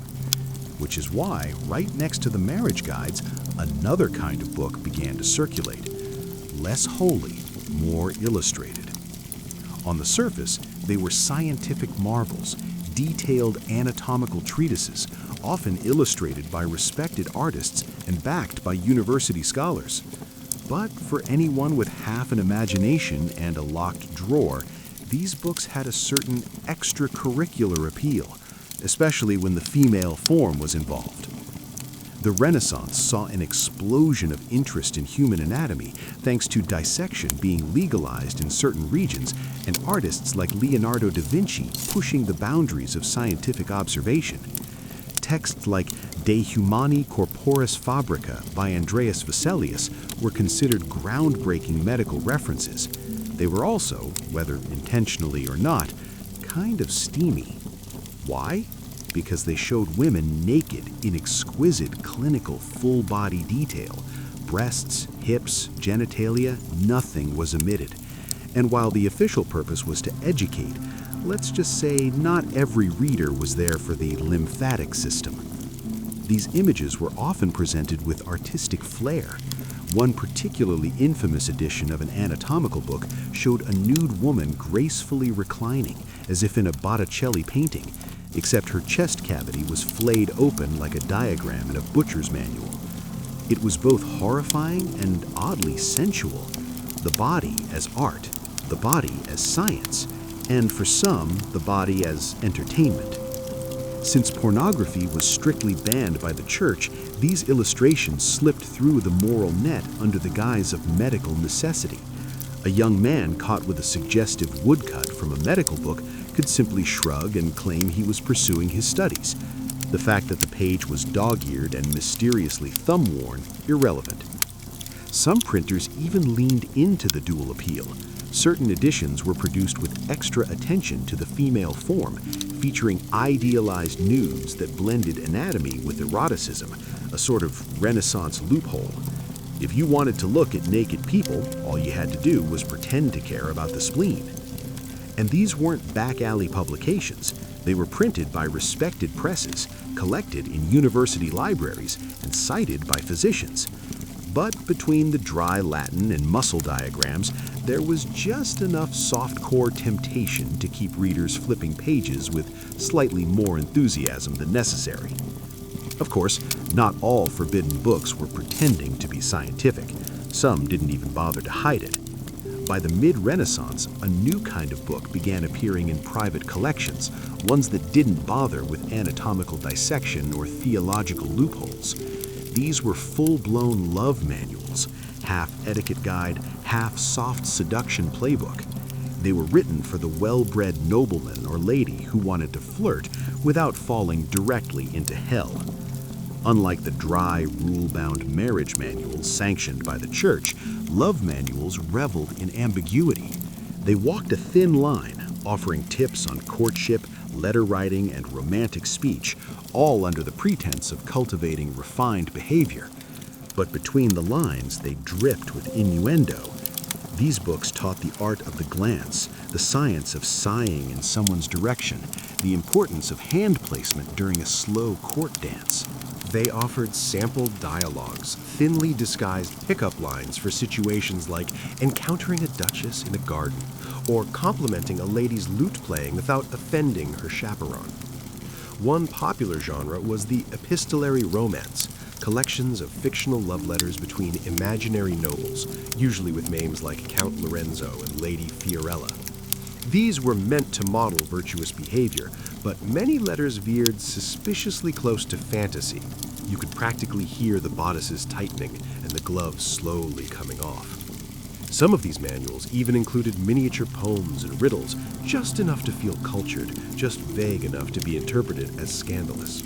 Speaker 4: Which is why, right next to the marriage guides, another kind of book began to circulate. Less holy, more illustrated. On the surface, they were scientific marvels, detailed anatomical treatises, often illustrated by respected artists and backed by university scholars. But for anyone with half an imagination and a locked drawer, these books had a certain extracurricular appeal, especially when the female form was involved. The Renaissance saw an explosion of interest in human anatomy thanks to dissection being legalized in certain regions and artists like Leonardo da Vinci pushing the boundaries of scientific observation. Texts like De Humani Corporis Fabrica by Andreas Vesalius were considered groundbreaking medical references. They were also, whether intentionally or not, kind of steamy. Why? Because they showed women naked in exquisite clinical full-body detail. Breasts, hips, genitalia, nothing was omitted. And while the official purpose was to educate, let's just say not every reader was there for the lymphatic system. These images were often presented with artistic flair. One particularly infamous edition of an anatomical book showed a nude woman gracefully reclining, as if in a Botticelli painting, except her chest cavity was flayed open like a diagram in a butcher's manual. It was both horrifying and oddly sensual. The body as art, the body as science, and for some, the body as entertainment. Since pornography was strictly banned by the church, these illustrations slipped through the moral net under the guise of medical necessity. A young man caught with a suggestive woodcut from a medical book could simply shrug and claim he was pursuing his studies. The fact that the page was dog-eared and mysteriously thumb-worn, irrelevant. Some printers even leaned into the dual appeal. Certain editions were produced with extra attention to the female form, featuring idealized nudes that blended anatomy with eroticism, a sort of Renaissance loophole. If you wanted to look at naked people, all you had to do was pretend to care about the spleen. And these weren't back-alley publications. They were printed by respected presses, collected in university libraries, and cited by physicians. But between the dry Latin and muscle diagrams, there was just enough softcore temptation to keep readers flipping pages with slightly more enthusiasm than necessary. Of course, not all forbidden books were pretending to be scientific. Some didn't even bother to hide it. By the mid-Renaissance, a new kind of book began appearing in private collections, ones that didn't bother with anatomical dissection or theological loopholes. These were full-blown love manuals, half etiquette guide, half soft seduction playbook. They were written for the well-bred nobleman or lady who wanted to flirt without falling directly into hell. Unlike the dry, rule-bound marriage manuals sanctioned by the church, love manuals reveled in ambiguity. They walked a thin line, offering tips on courtship, letter writing, and romantic speech, all under the pretense of cultivating refined behavior. But between the lines, they dripped with innuendo. These books taught the art of the glance, the science of sighing in someone's direction, the importance of hand placement during a slow court dance.
Speaker 3: They offered sampled dialogues, thinly disguised pickup lines for situations like encountering a duchess in a garden, or complimenting a lady's lute playing without offending her chaperone. One popular genre was the epistolary romance, collections of fictional love letters between imaginary nobles, usually with names like Count Lorenzo and Lady Fiorella. These were meant to model virtuous behavior, but many letters veered suspiciously close to fantasy. You could practically hear the bodices tightening and the gloves slowly coming off. Some of these manuals even included miniature poems and riddles, just enough to feel cultured, just vague enough to be interpreted as scandalous.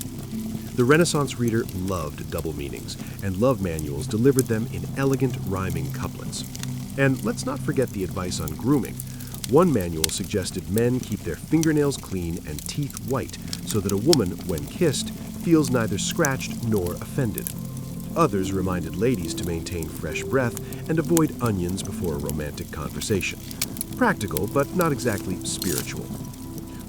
Speaker 3: The Renaissance reader loved double meanings, and love manuals delivered them in elegant rhyming couplets. And let's not forget the advice on grooming. One manual suggested men keep their fingernails clean and teeth white so that a woman, when kissed, feels neither scratched nor offended. Others reminded ladies to maintain fresh breath and avoid onions before a romantic conversation. Practical, but not exactly spiritual.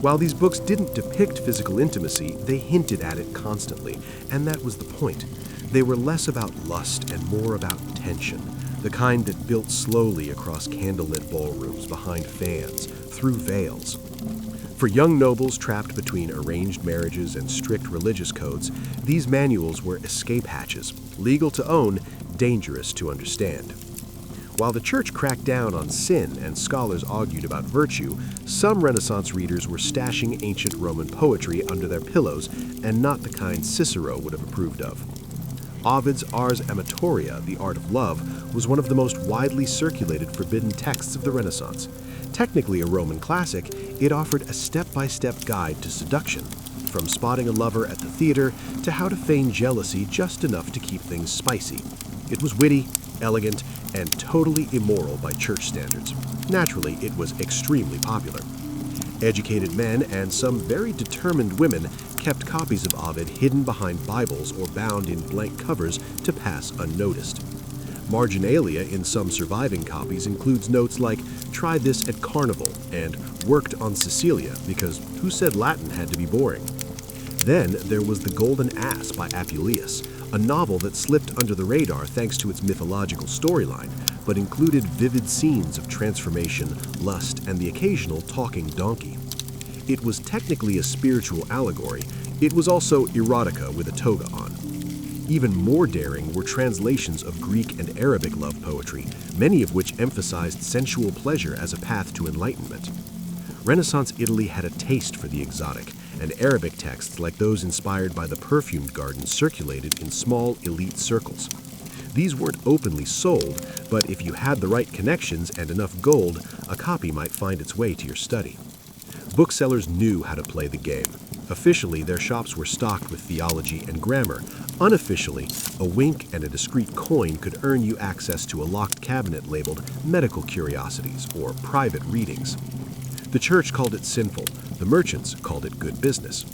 Speaker 3: While these books didn't depict physical intimacy, they hinted at it constantly, and that was the point. They were less about lust and more about tension, the kind that built slowly across candlelit ballrooms behind fans, through veils. For young nobles trapped between arranged marriages and strict religious codes, these manuals were escape hatches, legal to own, dangerous to understand. While the church cracked down on sin and scholars argued about virtue, some Renaissance readers were stashing ancient Roman poetry under their pillows, and not the kind Cicero would have approved of. Ovid's Ars Amatoria, The Art of Love, was one of the most widely circulated forbidden texts of the Renaissance. Technically a Roman classic, it offered a step-by-step guide to seduction, from spotting a lover at the theater to how to feign jealousy just enough to keep things spicy. It was witty, elegant, and totally immoral by church standards. Naturally, it was extremely popular. Educated men and some very determined women kept copies of Ovid hidden behind Bibles or bound in blank covers to pass unnoticed. Marginalia in some surviving copies includes notes like, "Try this at Carnival," and "Worked on Sicilia," because who said Latin had to be boring? Then there was The Golden Ass by Apuleius, a novel that slipped under the radar thanks to its mythological storyline, but included vivid scenes of transformation, lust, and the occasional talking donkey. It was technically a spiritual allegory. It was also erotica with a toga on. Even more daring were translations of Greek and Arabic love poetry, many of which emphasized sensual pleasure as a path to enlightenment. Renaissance Italy had a taste for the exotic, and Arabic texts like those inspired by the perfumed garden circulated in small elite circles. These weren't openly sold, but if you had the right connections and enough gold, a copy might find its way to your study.
Speaker 2: Booksellers knew how to play the game. Officially, their shops were stocked with theology and grammar. Unofficially, a wink and a discreet coin could earn you access to a locked cabinet labeled medical curiosities or private readings. The church called it sinful, the merchants called it good business.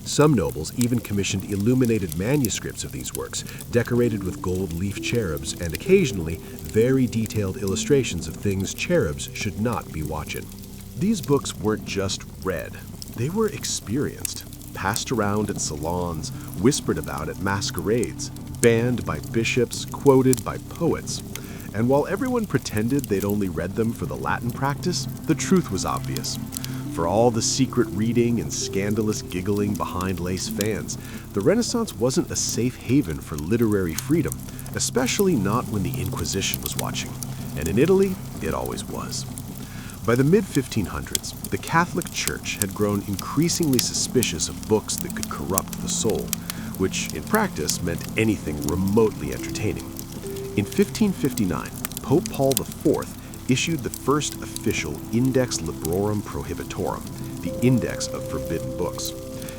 Speaker 2: Some nobles even commissioned illuminated manuscripts of these works, decorated with gold leaf cherubs and occasionally very detailed illustrations of things cherubs should not be watching. These books weren't just read, they were experienced, passed around at salons, whispered about at masquerades, banned by bishops, quoted by poets. And while everyone pretended they'd only read them for the Latin practice, the truth was obvious. For all the secret reading and scandalous giggling behind lace fans, the Renaissance wasn't a safe haven for literary freedom, especially not when the Inquisition was watching. And in Italy, it always was. By the mid-1500s, the Catholic Church had grown increasingly suspicious of books that could corrupt the soul, which in practice meant anything remotely entertaining. In 1559, Pope Paul IV issued the first official Index Librorum Prohibitorum, the Index of Forbidden Books.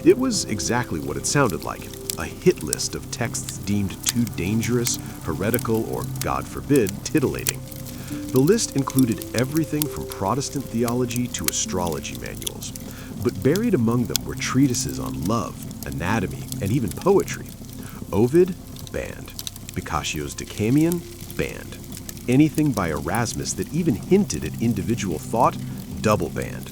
Speaker 2: It was exactly what it sounded like, a hit list of texts deemed too dangerous, heretical, or, God forbid, titillating. The list included everything from Protestant theology to astrology manuals, but buried among them were treatises on love, anatomy, and even poetry. Ovid, banned. Boccaccio's Decameron, banned. Anything by Erasmus that even hinted at individual thought, double banned.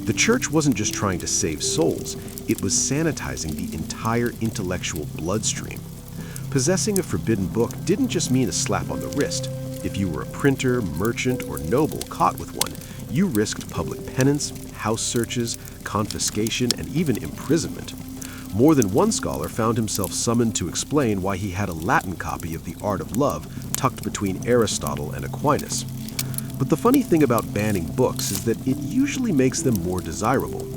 Speaker 2: The church wasn't just trying to save souls, it was sanitizing the entire intellectual bloodstream. Possessing a forbidden book didn't just mean a slap on the wrist. If you were a printer, merchant, or noble caught with one, you risked public penance, house searches, confiscation, and even imprisonment. More than one scholar found himself summoned to explain why he had a Latin copy of The Art of Love tucked between Aristotle and Aquinas. But the funny thing about banning books is that it usually makes them more desirable.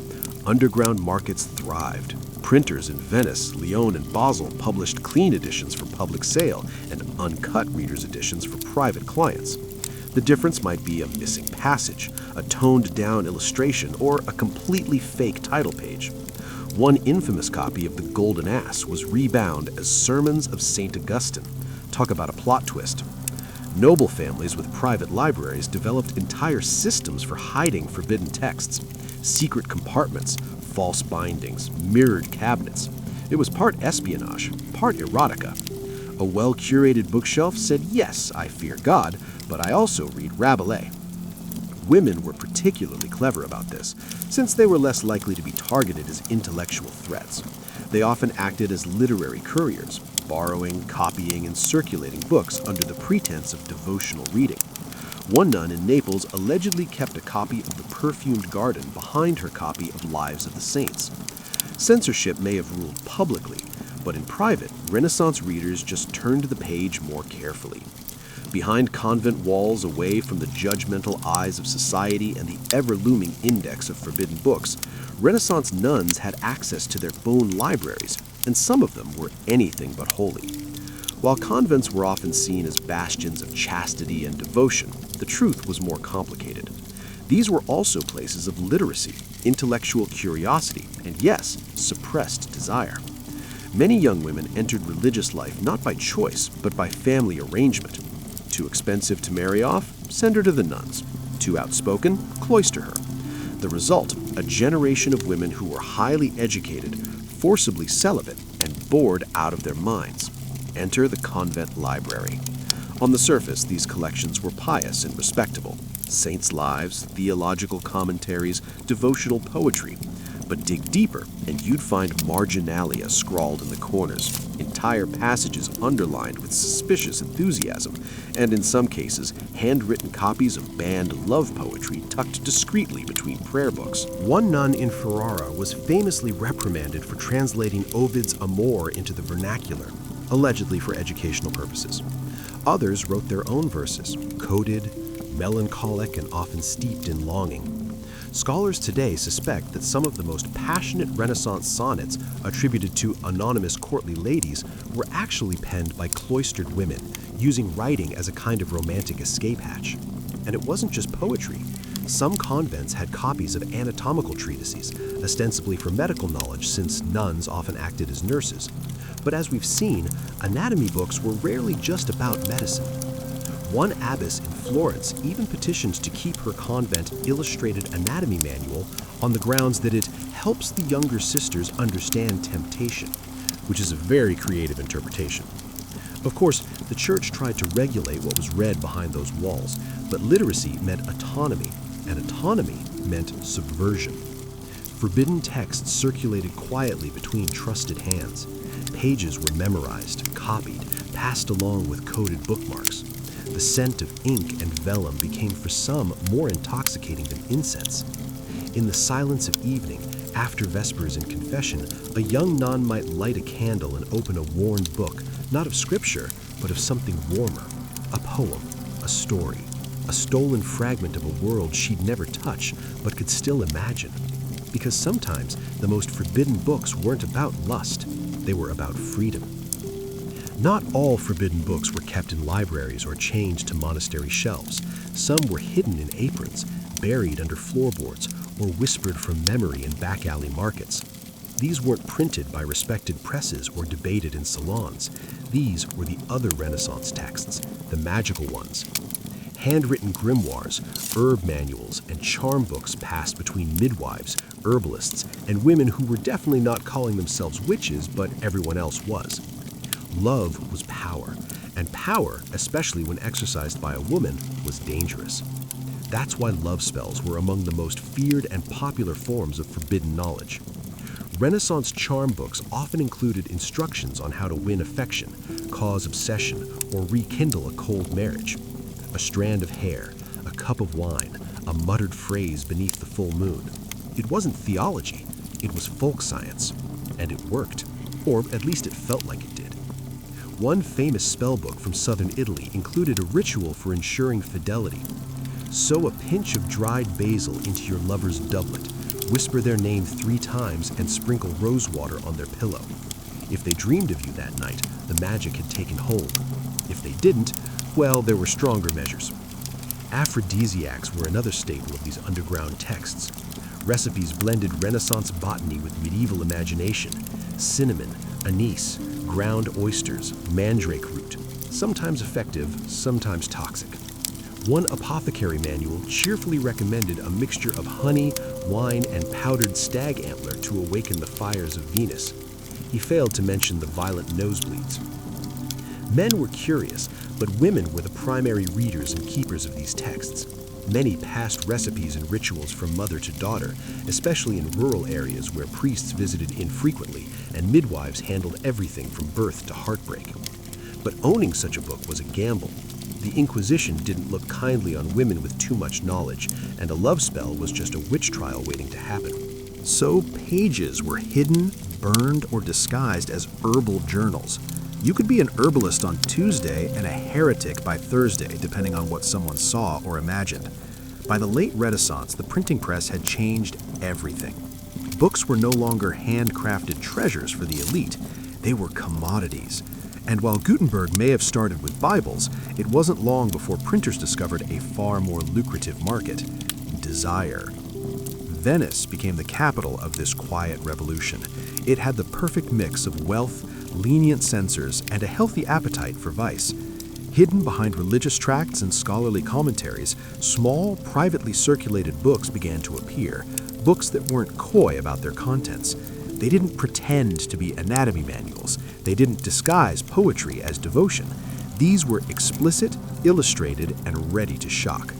Speaker 2: Underground markets thrived. Printers in Venice, Lyon, and Basel published clean editions for public sale and uncut readers' editions for private clients. The difference might be a missing passage, a toned-down illustration, or a completely fake title page. One infamous copy of The Golden Ass was rebound as Sermons of St. Augustine. Talk about a plot twist. Noble families with private libraries developed entire systems for hiding forbidden texts, secret compartments, false bindings, mirrored cabinets. It was part espionage, part erotica. A well-curated bookshelf said, yes, I fear God, but I also read Rabelais. Women were particularly clever about this, since they were less likely to be targeted as intellectual threats. They often acted as literary couriers, borrowing, copying, and circulating books under the pretense of devotional reading. One nun in Naples allegedly kept a copy of The Perfumed Garden behind her copy of Lives of the Saints. Censorship may have ruled publicly, but in private, Renaissance readers just turned the page more carefully. Behind convent walls, away from the judgmental eyes of society and the ever-looming index of forbidden books, Renaissance nuns had access to their own libraries, and some of them were anything but holy. While convents were often seen as bastions of chastity and devotion, the truth was more complicated. These were also places of literacy, intellectual curiosity, and yes, suppressed desire. Many young women entered religious life not by choice, but by family arrangement. Too expensive to marry off? Send her to the nuns. Too outspoken? Cloister her. The result, a generation of women who were highly educated, forcibly celibate, and bored out of their minds. Enter the convent library. On the surface, these collections were pious and respectable. Saints' lives, theological commentaries, devotional poetry. But dig deeper, and you'd find marginalia scrawled in the corners, entire passages underlined with suspicious enthusiasm, and in some cases, handwritten copies of banned love poetry tucked discreetly between prayer books.
Speaker 1: One nun in Ferrara was famously reprimanded for translating Ovid's Amor into the vernacular, allegedly for educational purposes. Others wrote their own verses, coded, melancholic, and often steeped in longing. Scholars today suspect that some of the most passionate Renaissance sonnets attributed to anonymous courtly ladies were actually penned by cloistered women, using writing as a kind of romantic escape hatch. And it wasn't just poetry. Some convents had copies of anatomical treatises, ostensibly for medical knowledge since nuns often acted as nurses. But as we've seen, anatomy books were rarely just about medicine. One abbess in Florence even petitioned to keep her convent illustrated anatomy manual on the grounds that it helps the younger sisters understand temptation, which is a very creative interpretation. Of course, the church tried to regulate what was read behind those walls, but literacy meant autonomy, and autonomy meant subversion. Forbidden texts circulated quietly between trusted hands. Pages were memorized, copied, passed along with coded bookmarks. The scent of ink and vellum became for some more intoxicating than incense. In the silence of evening, after vespers and confession, a young nun might light a candle and open a worn book, not of scripture, but of something warmer, a poem, a story, a stolen fragment of a world she'd never touch but could still imagine. Because sometimes the most forbidden books weren't about lust, they were about freedom. Not all forbidden books were kept in libraries or chained to monastery shelves. Some were hidden in aprons, buried under floorboards, or whispered from memory in back alley markets. These weren't printed by respected presses or debated in salons. These were the other Renaissance texts, the magical ones. Handwritten grimoires, herb manuals, and charm books passed between midwives, herbalists, and women who were definitely not calling themselves witches, but everyone else was. Love was power, and power, especially when exercised by a woman, was dangerous. That's why love spells were among the most feared and popular forms of forbidden knowledge. Renaissance charm books often included instructions on how to win affection, cause obsession, or rekindle a cold marriage. A strand of hair, a cup of wine, a muttered phrase beneath the full moon. It wasn't theology, it was folk science. And it worked, or at least it felt like it did. One famous spell book from southern Italy included a ritual for ensuring fidelity. Sew a pinch of dried basil into your lover's doublet, whisper their name 3 times, and sprinkle rose water on their pillow. If they dreamed of you that night, the magic had taken hold. If they didn't, well, there were stronger measures. Aphrodisiacs were another staple of these underground texts. Recipes blended Renaissance botany with medieval imagination. Cinnamon, anise, ground oysters, mandrake root, sometimes effective, sometimes toxic. One apothecary manual cheerfully recommended a mixture of honey, wine, and powdered stag antler to awaken the fires of Venus. He failed to mention the violent nosebleeds. Men were curious, but women were the primary readers and keepers of these texts. Many passed recipes and rituals from mother to daughter, especially in rural areas where priests visited infrequently and midwives handled everything from birth to heartbreak. But owning such a book was a gamble. The Inquisition didn't look kindly on women with too much knowledge, and a love spell was just a witch trial waiting to happen.
Speaker 4: So pages were hidden, burned, or disguised as herbal journals. You could be an herbalist on Tuesday and a heretic by Thursday, depending on what someone saw or imagined. By the late Renaissance, the printing press had changed everything. Books were no longer handcrafted treasures for the elite. They were commodities. And while Gutenberg may have started with Bibles, it wasn't long before printers discovered a far more lucrative market: desire. Venice became the capital of this quiet revolution. It had the perfect mix of wealth, lenient censors, and a healthy appetite for vice. Hidden behind religious tracts and scholarly commentaries, small, privately circulated books began to appear, books that weren't coy about their contents. They didn't pretend to be anatomy manuals. They didn't disguise poetry as devotion. These were explicit, illustrated, and ready to shock.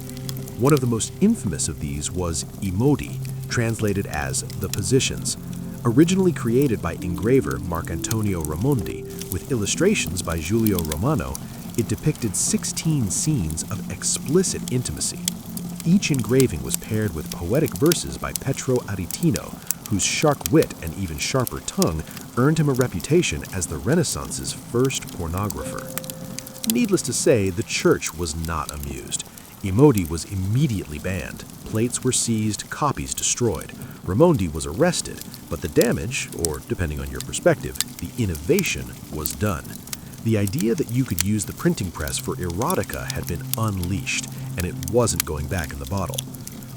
Speaker 4: One of the most infamous of these was I Modi, translated as the Positions. Originally created by engraver Marcantonio Raimondi, with illustrations by Giulio Romano, it depicted 16 scenes of explicit intimacy. Each engraving was paired with poetic verses by Pietro Aretino, whose sharp wit and even sharper tongue earned him a reputation as the Renaissance's first pornographer. Needless to say, the church was not amused. I Modi was immediately banned. Plates were seized, copies destroyed. Raimondi was arrested, but the damage, or depending on your perspective, the innovation, was done. The idea that you could use the printing press for erotica had been unleashed, and it wasn't going back in the bottle.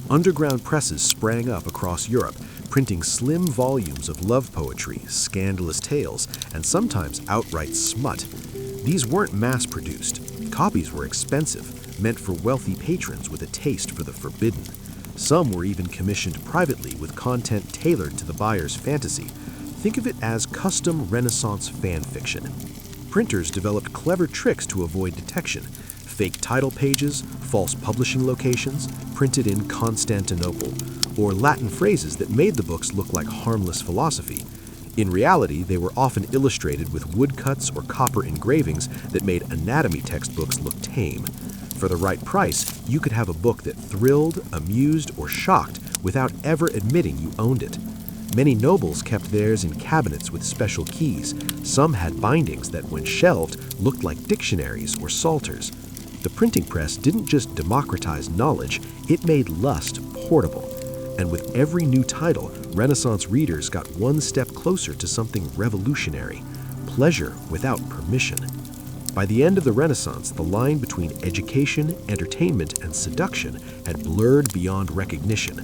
Speaker 2: Underground presses sprang up across Europe, printing slim volumes of love poetry, scandalous tales, and sometimes outright smut. These weren't mass-produced. Copies were expensive, meant for wealthy patrons with a taste for the forbidden. Some were even commissioned privately with content tailored to the buyer's fantasy. Think of it as custom Renaissance fan fiction. Printers developed clever tricks to avoid detection. Fake title pages, false publishing locations, printed in Constantinople, or Latin phrases that made the books look like harmless philosophy. In reality, they were often illustrated with woodcuts or copper engravings that made anatomy textbooks look tame. For the right price, you could have a book that thrilled, amused, or shocked without ever admitting you owned it. Many nobles kept theirs in cabinets with special keys. Some had bindings that, when shelved, looked like dictionaries or psalters. The printing press didn't just democratize knowledge, it made lust portable. And with every new title, Renaissance readers got one step closer to something revolutionary: pleasure without permission. By the end of the Renaissance, the line between education, entertainment, and seduction had blurred beyond recognition.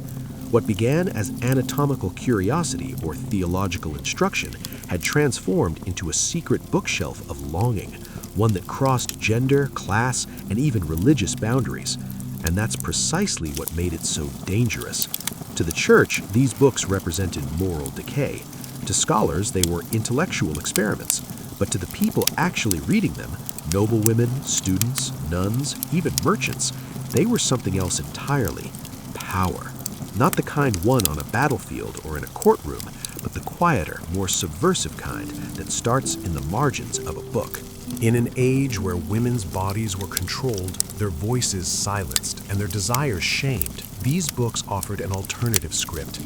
Speaker 2: What began as anatomical curiosity or theological instruction had transformed into a secret bookshelf of longing, one that crossed gender, class, and even religious boundaries. And that's precisely what made it so dangerous. To the church, these books represented moral decay. To scholars, they were intellectual experiments. But to the people actually reading them, noblewomen, students, nuns, even merchants, they were something else entirely: power. Not the kind won on a battlefield or in a courtroom, but the quieter, more subversive kind that starts in the margins of a book.
Speaker 1: In an age where women's bodies were controlled, their voices silenced, and their desires shamed, these books offered an alternative script.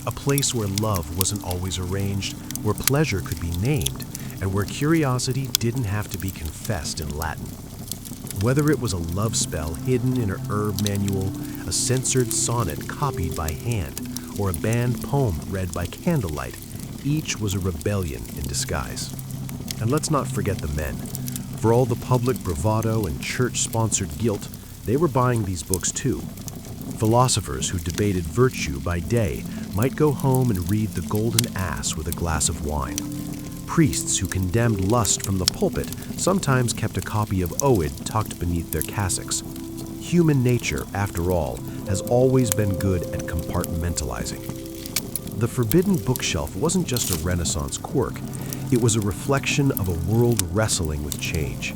Speaker 1: A place where love wasn't always arranged, where pleasure could be named, and where curiosity didn't have to be confessed in Latin. Whether it was a love spell hidden in a herb manual, a censored sonnet copied by hand, or a banned poem read by candlelight, each was a rebellion in disguise. And let's not forget the men. For all the public bravado and church-sponsored guilt, they were buying these books too. Philosophers who debated virtue by day might go home and read The Golden Ass with a glass of wine. Priests who condemned lust from the pulpit sometimes kept a copy of Ovid tucked beneath their cassocks. Human nature, after all, has always been good at compartmentalizing. The forbidden bookshelf wasn't just a Renaissance quirk. It was a reflection of a world wrestling with change.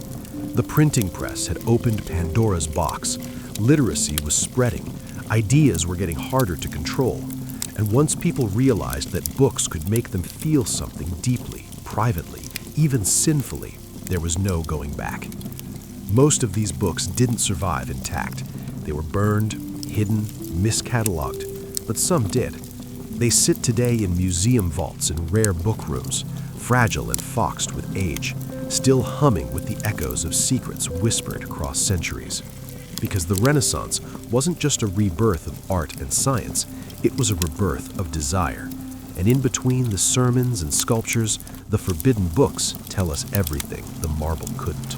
Speaker 1: The printing press had opened Pandora's box. Literacy was spreading. Ideas were getting harder to control. And once people realized that books could make them feel something deeply, privately, even sinfully, there was no going back. Most of these books didn't survive intact. They were burned, hidden, miscatalogued, but some did. They sit today in museum vaults and rare book rooms, fragile and foxed with age, still humming with the echoes of secrets whispered across centuries. Because the Renaissance wasn't just a rebirth of art and science, it was a rebirth of desire. And in between the sermons and sculptures, the forbidden books tell us everything the marble couldn't.